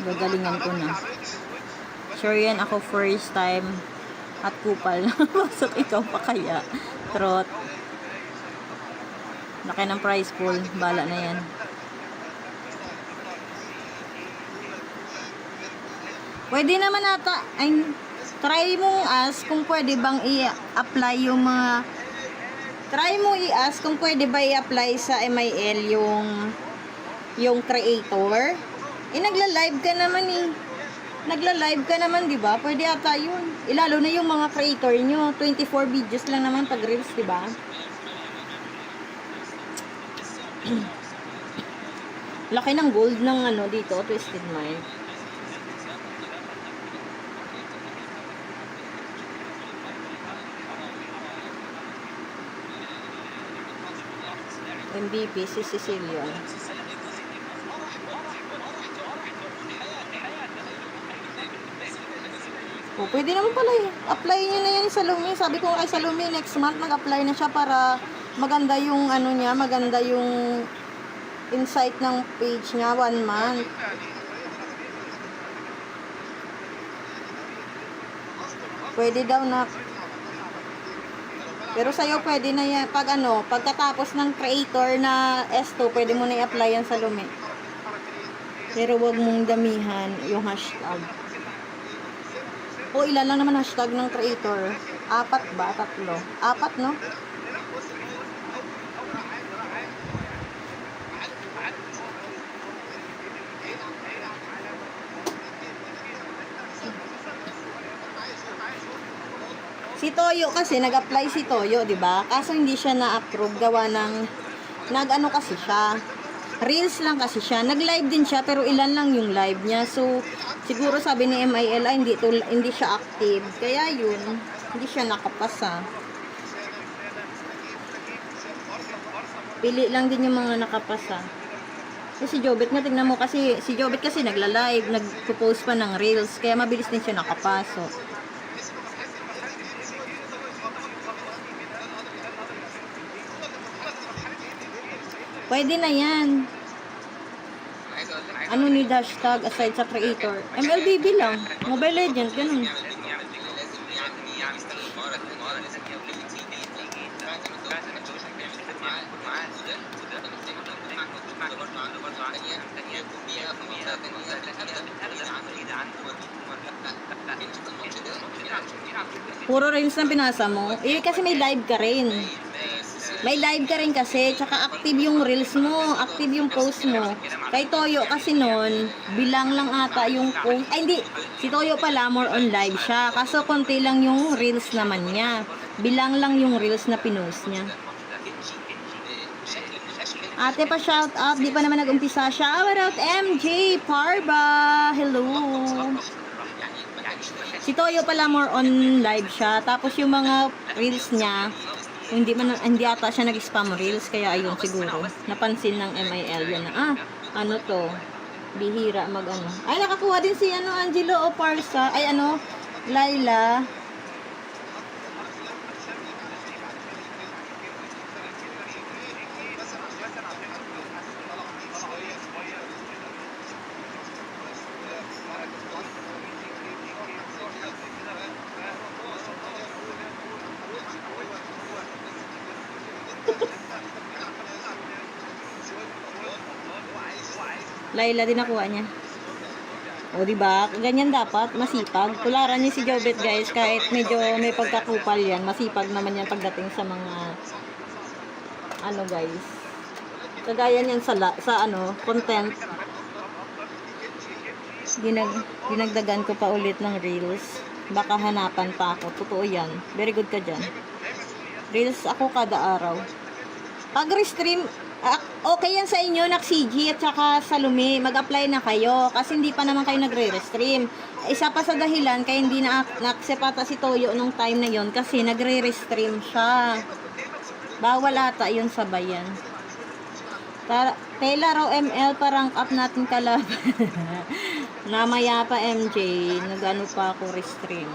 Gagalingan ko na. Sure yan, ako first time at kupal. Pasok ikaw pa kaya. Trot. Laki ng prize pool. Bala na yan. Pwede naman ata. Ay, try mong ask kung pwede bang i-apply yung mga. Try mo i-ask kung pwede ba i-apply sa MIL yung creator. Nagla-live ka naman eh. Nagla-live ka naman, di ba? Pwede ata yun. Lalo na yung mga creator nyo. 24 videos lang naman pag reels, di ba? Laki ng gold ng ano dito, Twisted Mind. MVP si Cecilion. O, pwede naman pala eh. Apply nyo na yan sa Lumi. Sabi ko kay Salumi, next month mag-apply na siya para maganda yung ano niya, maganda yung insight ng page niya, 1 month. Pwede daw na. Pero sa'yo pwede na yan. Pag ano, pagkatapos ng creator na S2, pwede mo na i-apply yan sa Lumi. Pero wag mong damihan yung hashtag. O, ilan lang naman hashtag ng creator? 4 ba? 3? 4, no? Si Toyo kasi, nag-apply si Toyo, di ba? Kaso hindi siya na-approve, gawa ng, nag-ano kasi siya, reels lang kasi siya. Nag-live din siya, pero ilan lang yung live niya. So, siguro sabi ni MIL, hindi siya active. Kaya yun, hindi siya nakapasa. Pili lang din yung mga nakapasa. So, si Jobet nga, tignan mo kasi, si Jobet kasi nagla-live, nag-post pa ng reels, kaya mabilis din siya nakapasok. Pwede na yan. Ano ni hashtag aside sa creator? MLBB lang. Mobile Legends, ganun. ثانية يكون بها في منطقة ثانية بعيدة عنه ينشط الماتش ده Puro reels na binasa mo. Eh, kasi may live ka rin. May live ka rin kasi, tsaka active yung reels mo, active yung post mo. Kay Toyo kasi noon, bilang lang ata yung post. Ay, hindi. Si Toyo pala, more on live siya. Kaso konti lang yung reels naman niya. Bilang lang yung reels na pinost niya. Ate pa shout out, di pa naman nag-umpisa. Shout out MJ Parba. Hello. Si Toyo pala more on live siya. Tapos yung mga reels niya, hindi ata siya nag-spam reels, kaya ayun siguro. Napansin ng MIL yun na, ano to, bihira mag-ano. Ay, nakakuha din si Angelo o Parsa, ay Laila. Laila din nakuha niya. O, diba? Ganyan dapat. Masipag. Tularan niyo si Jobet, guys. Kahit medyo may pagkakupal yan. Masipag naman yan pagdating sa mga guys. Kagaya niyan sa content. Dinagdagan ko pa ulit ng reels. Baka hanapan pa ako. Totoo yan. Very good ka dyan. Reels ako kada araw. Pag restream, okay yan sa inyo, Naksigi at saka Salome, mag-apply na kayo kasi hindi pa naman kayo nagre-restream. Isa pa sa dahilan kaya hindi na-accept ata si Toyo nung time na yon kasi nagre-restream siya. Bawal ata yun sa bayan. Taylor o ML, parang up natin kalaban. Namaya pa MJ, nagano pa ako restream.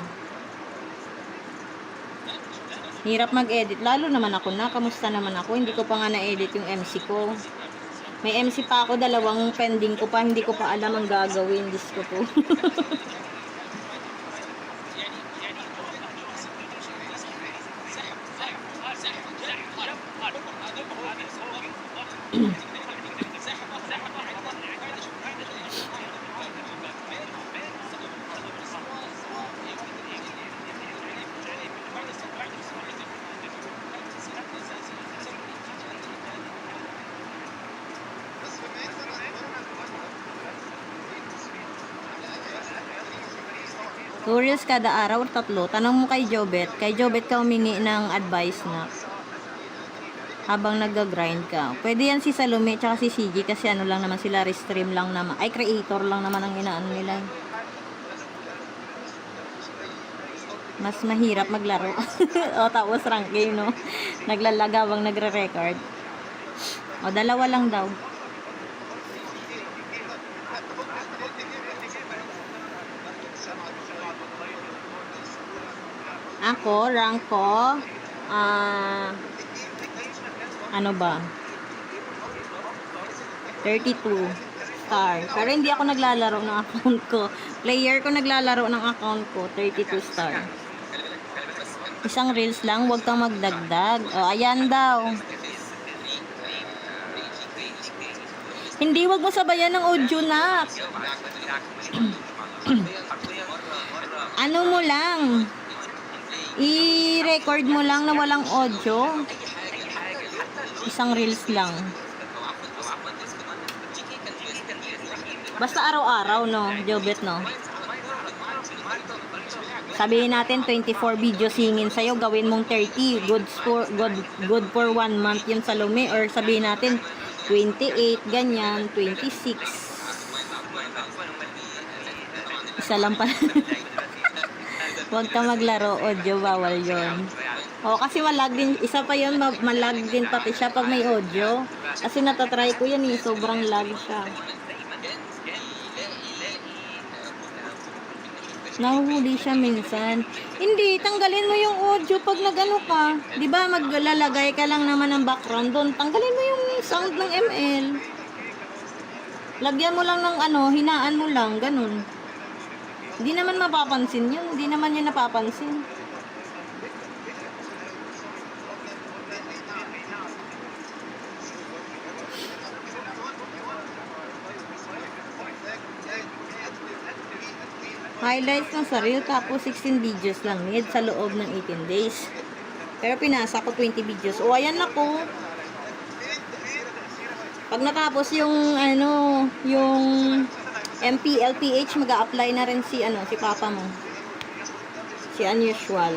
Hirap mag-edit. Lalo naman ako na. Kamusta naman ako? Hindi ko pa nga na-edit yung MC ko. May MC pa ako. 2 pending ko pa. Hindi ko pa alam ang gagawin. Diyos ko po. Reels kada araw, 3. Tanong mo kay Jobet. Kay Jobet ka humingi ng advice na habang nag-grind ka. Pwede yan si Salome tsaka si CG kasi lang naman sila, restream lang naman. Ay, creator lang naman ang inaano nila. Mas mahirap maglaro. O, tapos rank game, no? Naglalaga habang nagre-record. O, 2 lang daw. Ako, rank ko, ano ba? 32 star. Pero hindi ako naglalaro ng account ko. Player ko naglalaro ng account ko, 32 star. Isang reels lang, huwag kang magdagdag. O, ayan daw. Hindi, huwag mo sabayan ng audio na. Ano mo lang? I-record mo lang na walang audio. Isang reels lang. Basta araw-araw, no? Jobet, no? Sabihin natin 24 video singin sa'yo, gawin mong 30. Good for 1 month yung Salome. Or sabihin natin 28, ganyan, 26. Isa lang pa. Huwag ka maglaro, audio, bawal yon. O, kasi malag din, isa pa yun, malag din pati siya pag may audio. Kasi natatry ko yan sobrang lag siya. Nahuhuli siya minsan. Hindi, tanggalin mo yung audio pag nagano ka. Di ba maglalagay ka lang naman ng background doon. Tanggalin mo yung sound ng ML. Lagyan mo lang ng hinaan mo lang, ganun. Hindi naman mapapansin yun. Hindi naman yun napapansin. highlights ng sarili, tapos 16 videos lang need sa loob ng 18 days. Pero pinasa ko 20 videos. O, ayan ako. Pag natapos yung, ano, yung MPLPH, mag-a-apply na rin si, ano, si papa mo. Si Unusual.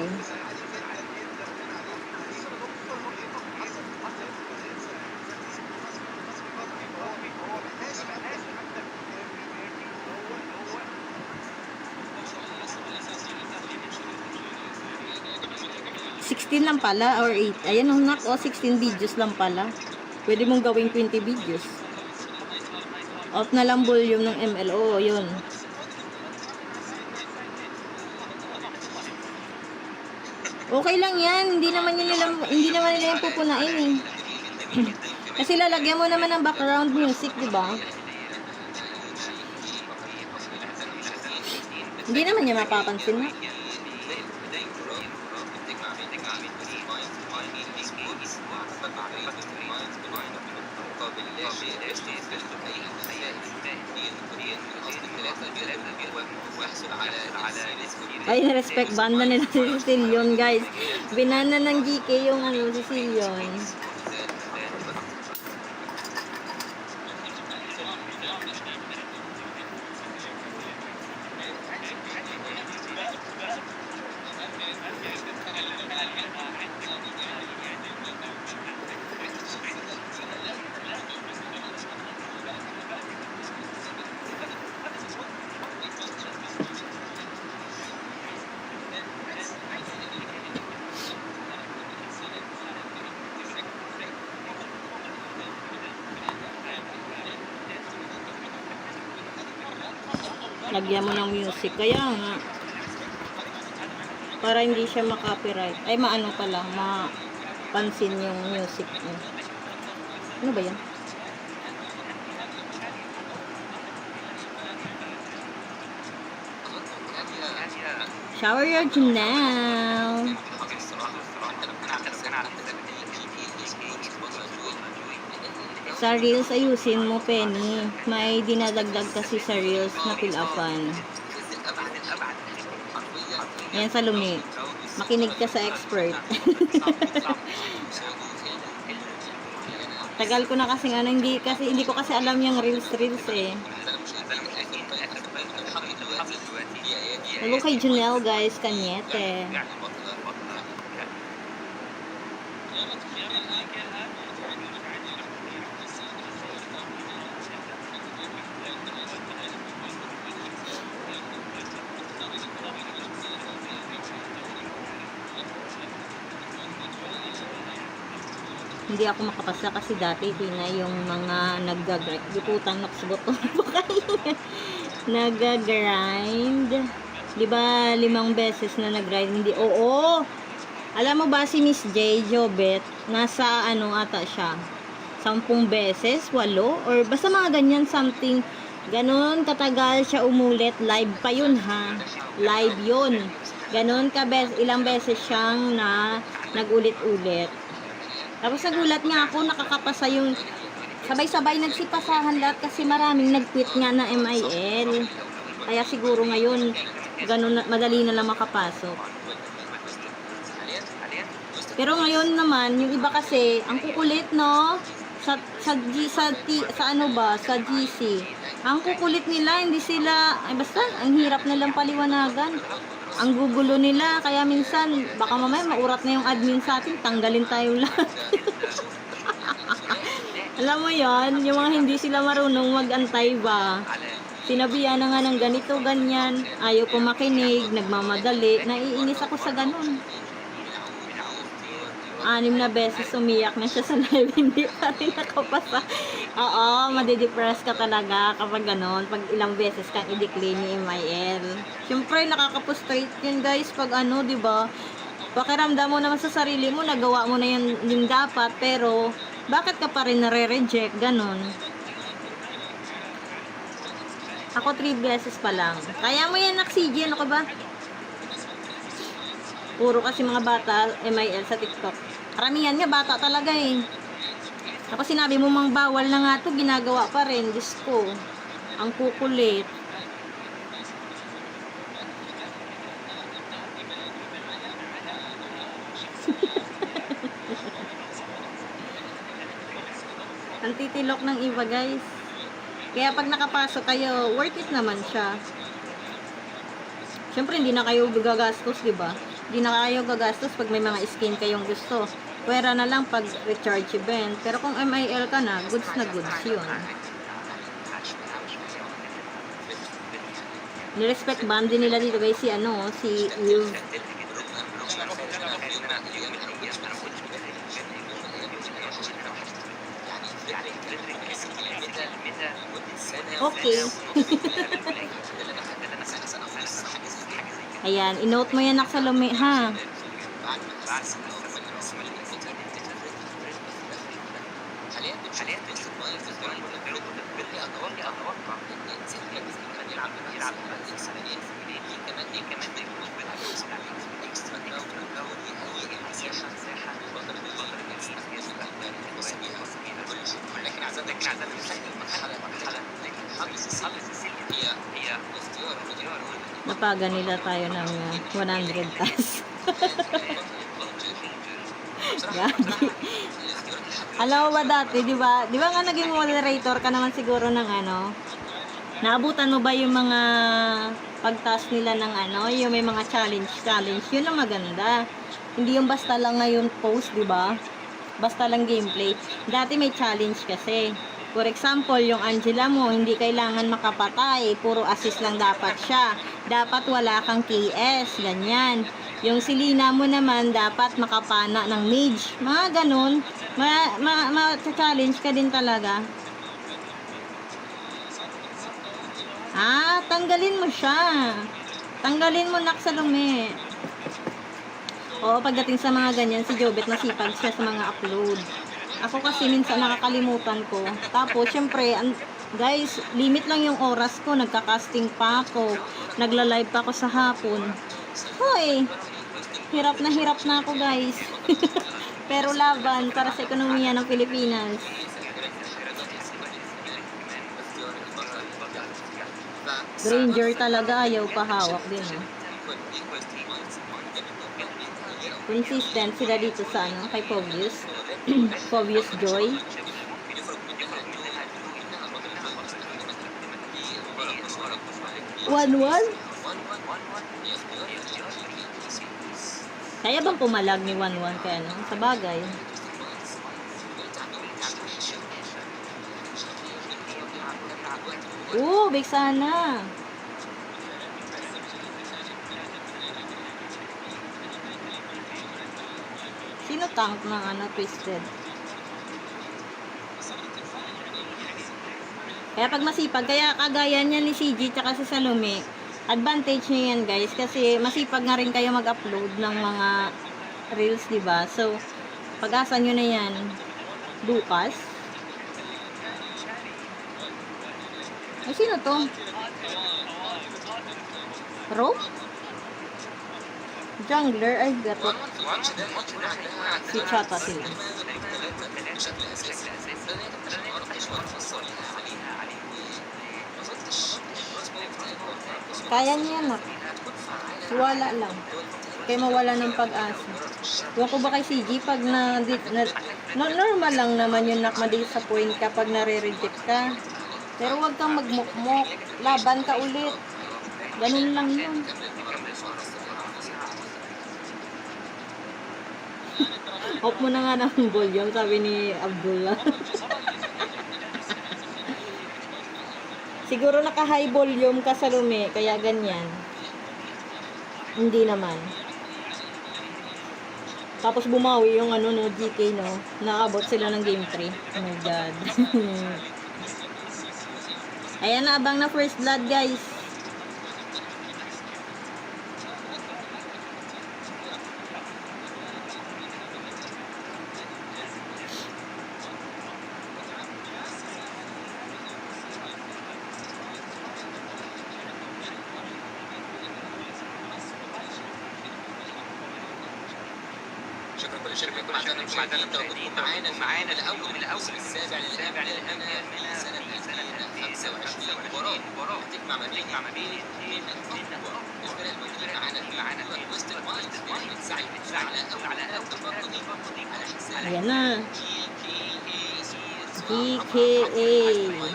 $16 lang pala or 8. Ayan oh, nak, oh, 16 videos lang pala. Pwede mong gawing 20 videos. Off na lang volume ng MLO, yun. Okay lang yan, hindi naman nila yung pupunain eh. Kasi lalagyan mo naman ng background music, di ba? Hindi naman niya mapapansin mo. Ay, na-respect banda nila si Cecilion, guys. Binana ng GK yung ano, Cecilion. Lagyan mo ng music. Kaya nga, para hindi siya ma-copyright. Ay, maano pala, mapansin yung music niya. Ano ba yan? Shower your now. Sa Reels, ayusin mo, Penny. May dinadagdag kasi sa Reels na fill-upan. Yan sa lumi. Makinig ka sa expert. Tagal ko na kasi ano, hindi ko kasi alam yung Reels eh. Hello kay Janelle, guys, Kanyete. Hindi ako makapasa kasi dati na yung mga nag-gutang naksubot nag-grind. Di ba 5 beses na nag-grind? Hindi. Oo. Alam mo ba si Miss J. Jobet, nasa ano ata siya? 10 beses, 8 or basta mga ganyan something. Ganon katagal siya umulit. Live pa yun ha. Live yun. Ganon ilang beses siyang nag-ulit-ulit. Tapos nagulat nga ako, nakakapasa yung sabay-sabay nagsipasahan lahat kasi maraming nag-quit nga na MIL. Kaya siguro ngayon, ganun, madali na lang makapasok. Pero ngayon naman, yung iba kasi, ang kukulit, no? Sa ano ba? Sa GC. Ang kukulit nila, hindi sila, ay basta, ang hirap nilang paliwanagan. Ang gugulo nila, kaya minsan, baka mamaya maurat na yung admin sa atin, tanggalin tayo lahat. Alam mo yon, yung mga hindi sila marunong mag-antay ba? Sinabihan na nga ng ganito, ganyan, ayaw ko makinig, nagmamadali, naiinis ako sa ganun. 6 na beses umiyak na siya sa live, hindi pa rin nakapasa. Oo, madidepress ka talaga kapag ganon, pag ilang beses kang i-decline ni MIL. Siyempre, nakakapustrate yun guys, pag ano, diba? Pakiramdam mo naman sa sarili mo, nagawa mo na yung dapat, pero bakit ka pa rin nare-reject, ganon. Ako 3 beses pa lang. Kaya mo yan, CJ, ano ka ba? Puro kasi mga bata, MIL sa TikTok. Karamihan nga, bata talaga eh. Ako sinabi mo mang bawal na nga to, ginagawa pa rin. Diyos ko, ang kukulit. Ang titilok ng iba, guys. Kaya pag nakapasok kayo, worth it naman siya. Siyempre, hindi na kayo gagastos, di ba? Hindi na kayo gagastos pag may mga skin kayong gusto. Pwera na lang pag recharge event. Pero kung MIL ka na goods yun. Nirespect band din nila dito guys si Will. Okay. Ayan, inote mo yan sa lumi, ha? Napaga nila tayo ng 100 tas. Gagi. Alam mo ba dati, di ba? Di ba nga naging moderator ka naman siguro ng naabutan mo ba yung mga pagtaas nila ng yung may mga challenge. Yun ang maganda. Hindi yung basta lang ngayon post, di ba? Basta lang gameplay. Dati may challenge kasi. For example, yung Angela mo, hindi kailangan makapatay. Puro assist lang dapat siya. Dapat wala kang KS. Ganyan. Yung Selena mo naman, dapat makapana ng mage. Mga ganun. Ma-challenge ka din talaga. Tanggalin mo siya. Tanggalin mo sa lumi. Oo, pagdating sa mga ganyan, si Jobet nasipag siya sa mga upload. Ako kasi minsan nakakalimutan ko. Tapos, syempre, guys, limit lang yung oras ko. Nagka-casting pa ako. Nagla-live pa ako sa hapon. Hoy! Hirap na ako, guys. Pero laban para sa ekonomiya ng Pilipinas. Granger talaga, ayaw pahawak din. Consistent sila dito sa kay Povius. Povius Joy. One. Kaya bang pumalag ni 1-1 kaya sa bagay? Big sana. Sino tank ng Twisted? Kaya pag masipag, kaya kagaya niya ni CG tsaka si Salome, advantage niya yan guys, kasi masipag nga rin kayo mag-upload ng mga reels, diba? So, pag-asa nyo na yan, Lucas. Ay, sino to? Rope? Jungler, ay gatot. Si Chata sila. Kaya niya na. Wala lang. Kaya mawala ng pag-asa. Huwag ko ba kay CG pag normal lang naman yun na-disappoint kapag nare-reject ka. Pero huwag kang magmukmok. Laban ka ulit. Ganun lang yun. Off mo na nga ng volume, sabi ni Abdullah. Siguro naka-high volume ka sa lumi, kaya ganyan. Hindi naman. Tapos bumawi yung GK, Nakabot sila ng game 3. Oh my God. Ayan na, abang na first blood, guys. شكرا كل شركة معنا توقفكم معانا الأول السابع للأمن في سنة 2025 مباراة تجمع ما بين الاثنين من أقوى الفرق الموجودين معانا في ويست الوايلد سعي على أول تفضل على حساب Ayan na. GKA. GKA.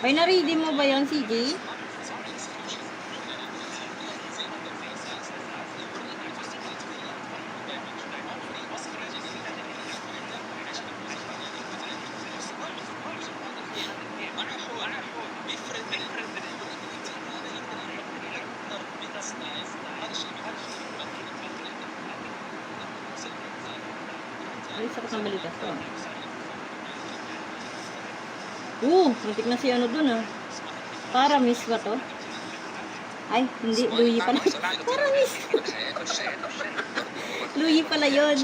Ay, na-ready mo ba yon CJ? Ay, sakit ng balikas to. Muntik na si ano dun ah. Para miss ba to? Ay, hindi. Luyi pala. Para miss. Luyi pala yun.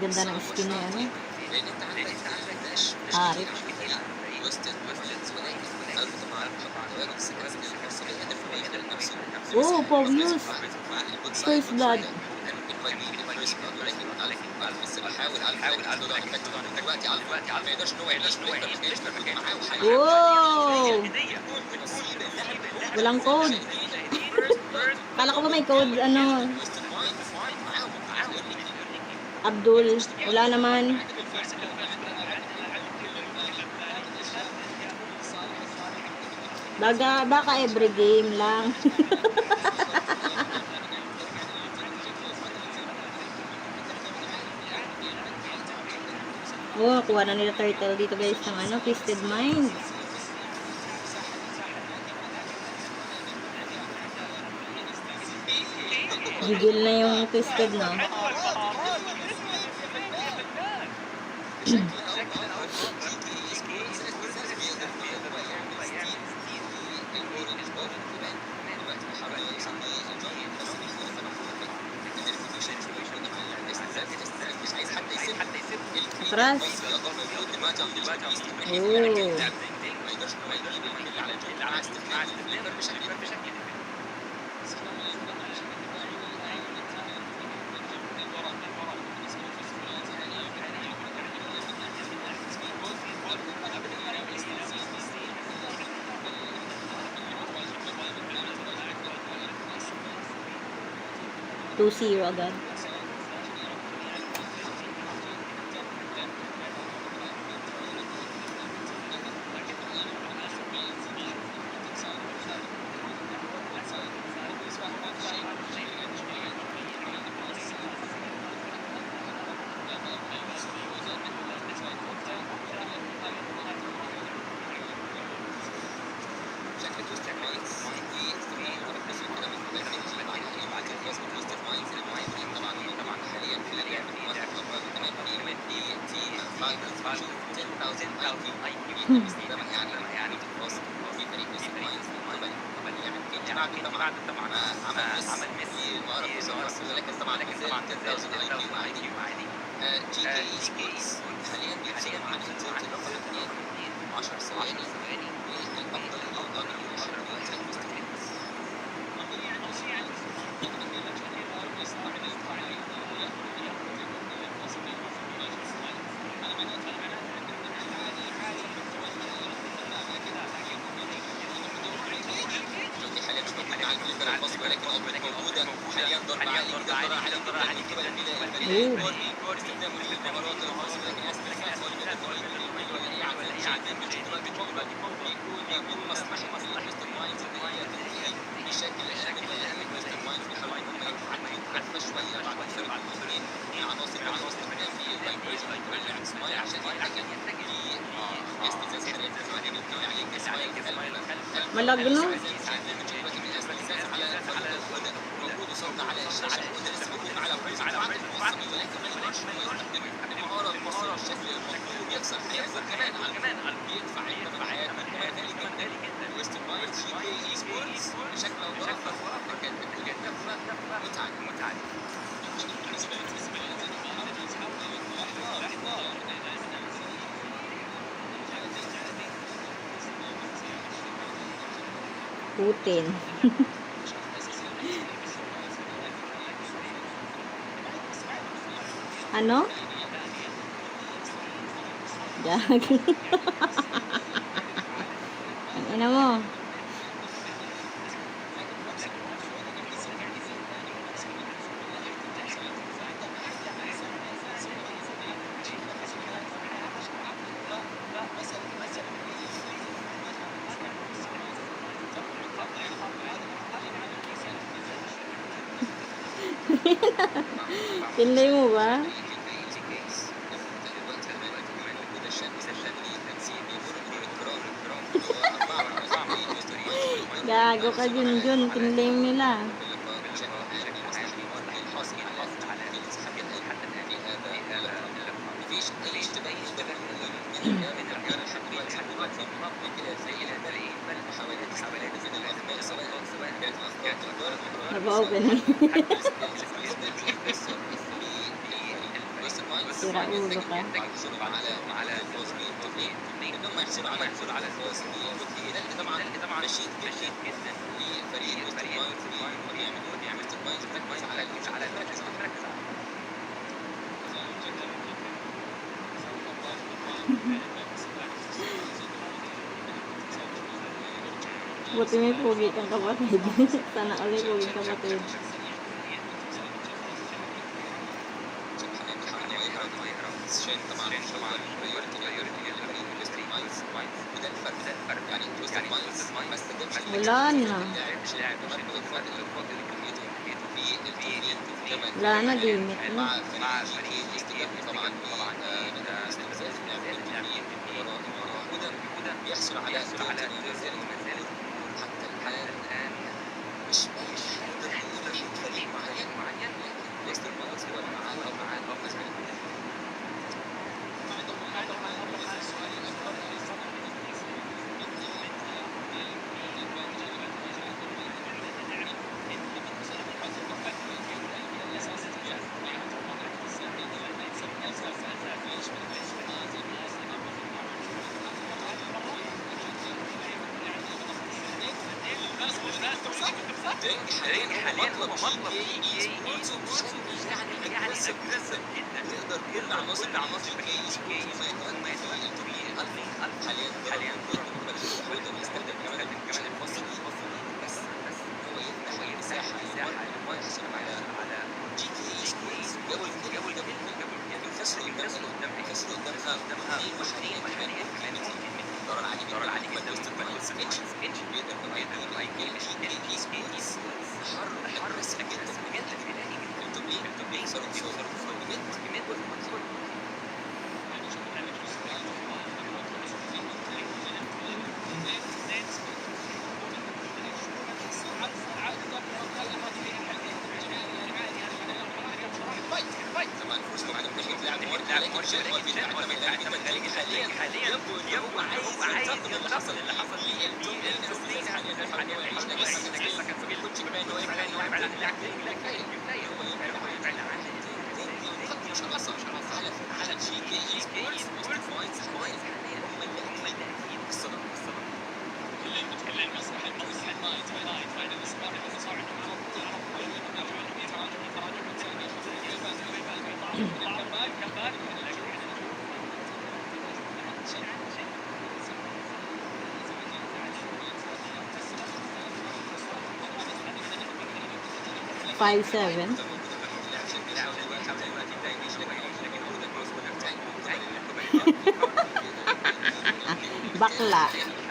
Ganda ng skin na yan. Arif. Povius. First blood. Wow! Walang code. Kala ko ba may code, ano? Abdul. Wala naman. Baka every game lang. Kuha na nila turtle dito guys ng ano, Twisted Mind. Gigil na yung Twisted, no? Atras. Oh. 2-0 agad. Malagno. يحصل كمان على يدفع ثمن غالي جدا ويست مايلز جي كي اي سبورتس بشكل او باخر كانت كفه متعه بالنسبه Putin. Ano? Jag. Ang ina mo. Tinlay mo ba? Gago ka Junjun, tinlay mo nila. Napa-open. Sira ulo ka. على الفوز بالتوفيق انهم يحصلوا على الفوز بالتوفيق طبعا نشيد جدا لفريق ويعمل ترمايز مركز على المركز Buti may pugi kang kapatid. Sana ulit pugi kapatid. عشان طبعا برايورتي للفريق ويسترن مايلز وده الفرق يعني ويسترن مايلز ما استخدمش Wala na. مش لاعب الفرق اللي كميته في التوفيق Wala na, limit na. مع فريق يستخدم طبعا استفزاز وده بيحصل على ومازال حتى الان مش حاجه فريق معين لكن ويسترن مايلز هو معاه افضل حاليا هو مطلب جي يعني اجريسيف جدا تقدر كل عناصر جي ما يتغير حاليا يقدر يستخدم كمان الفصل بس هو يفتح مساحه ما يحصل على جي كي قبل ينفصل قدامها وحاليا ضرر عليه جدا وسط سكتش بيقدر يجيب جي حر بس جدا التوبيك صاروا بجد طبعا فوز ما عندهمش لاعب حاليا يبدو عايز ينتصر اللي حصل ليه لسه كان في الكوتش كمان هو يبعد عن اللاعب مش خلاص على جي كي سبورتس فايز هم اللي الصدى اللي المسرح المايت بعد الاسبوع Five seven. Bakla.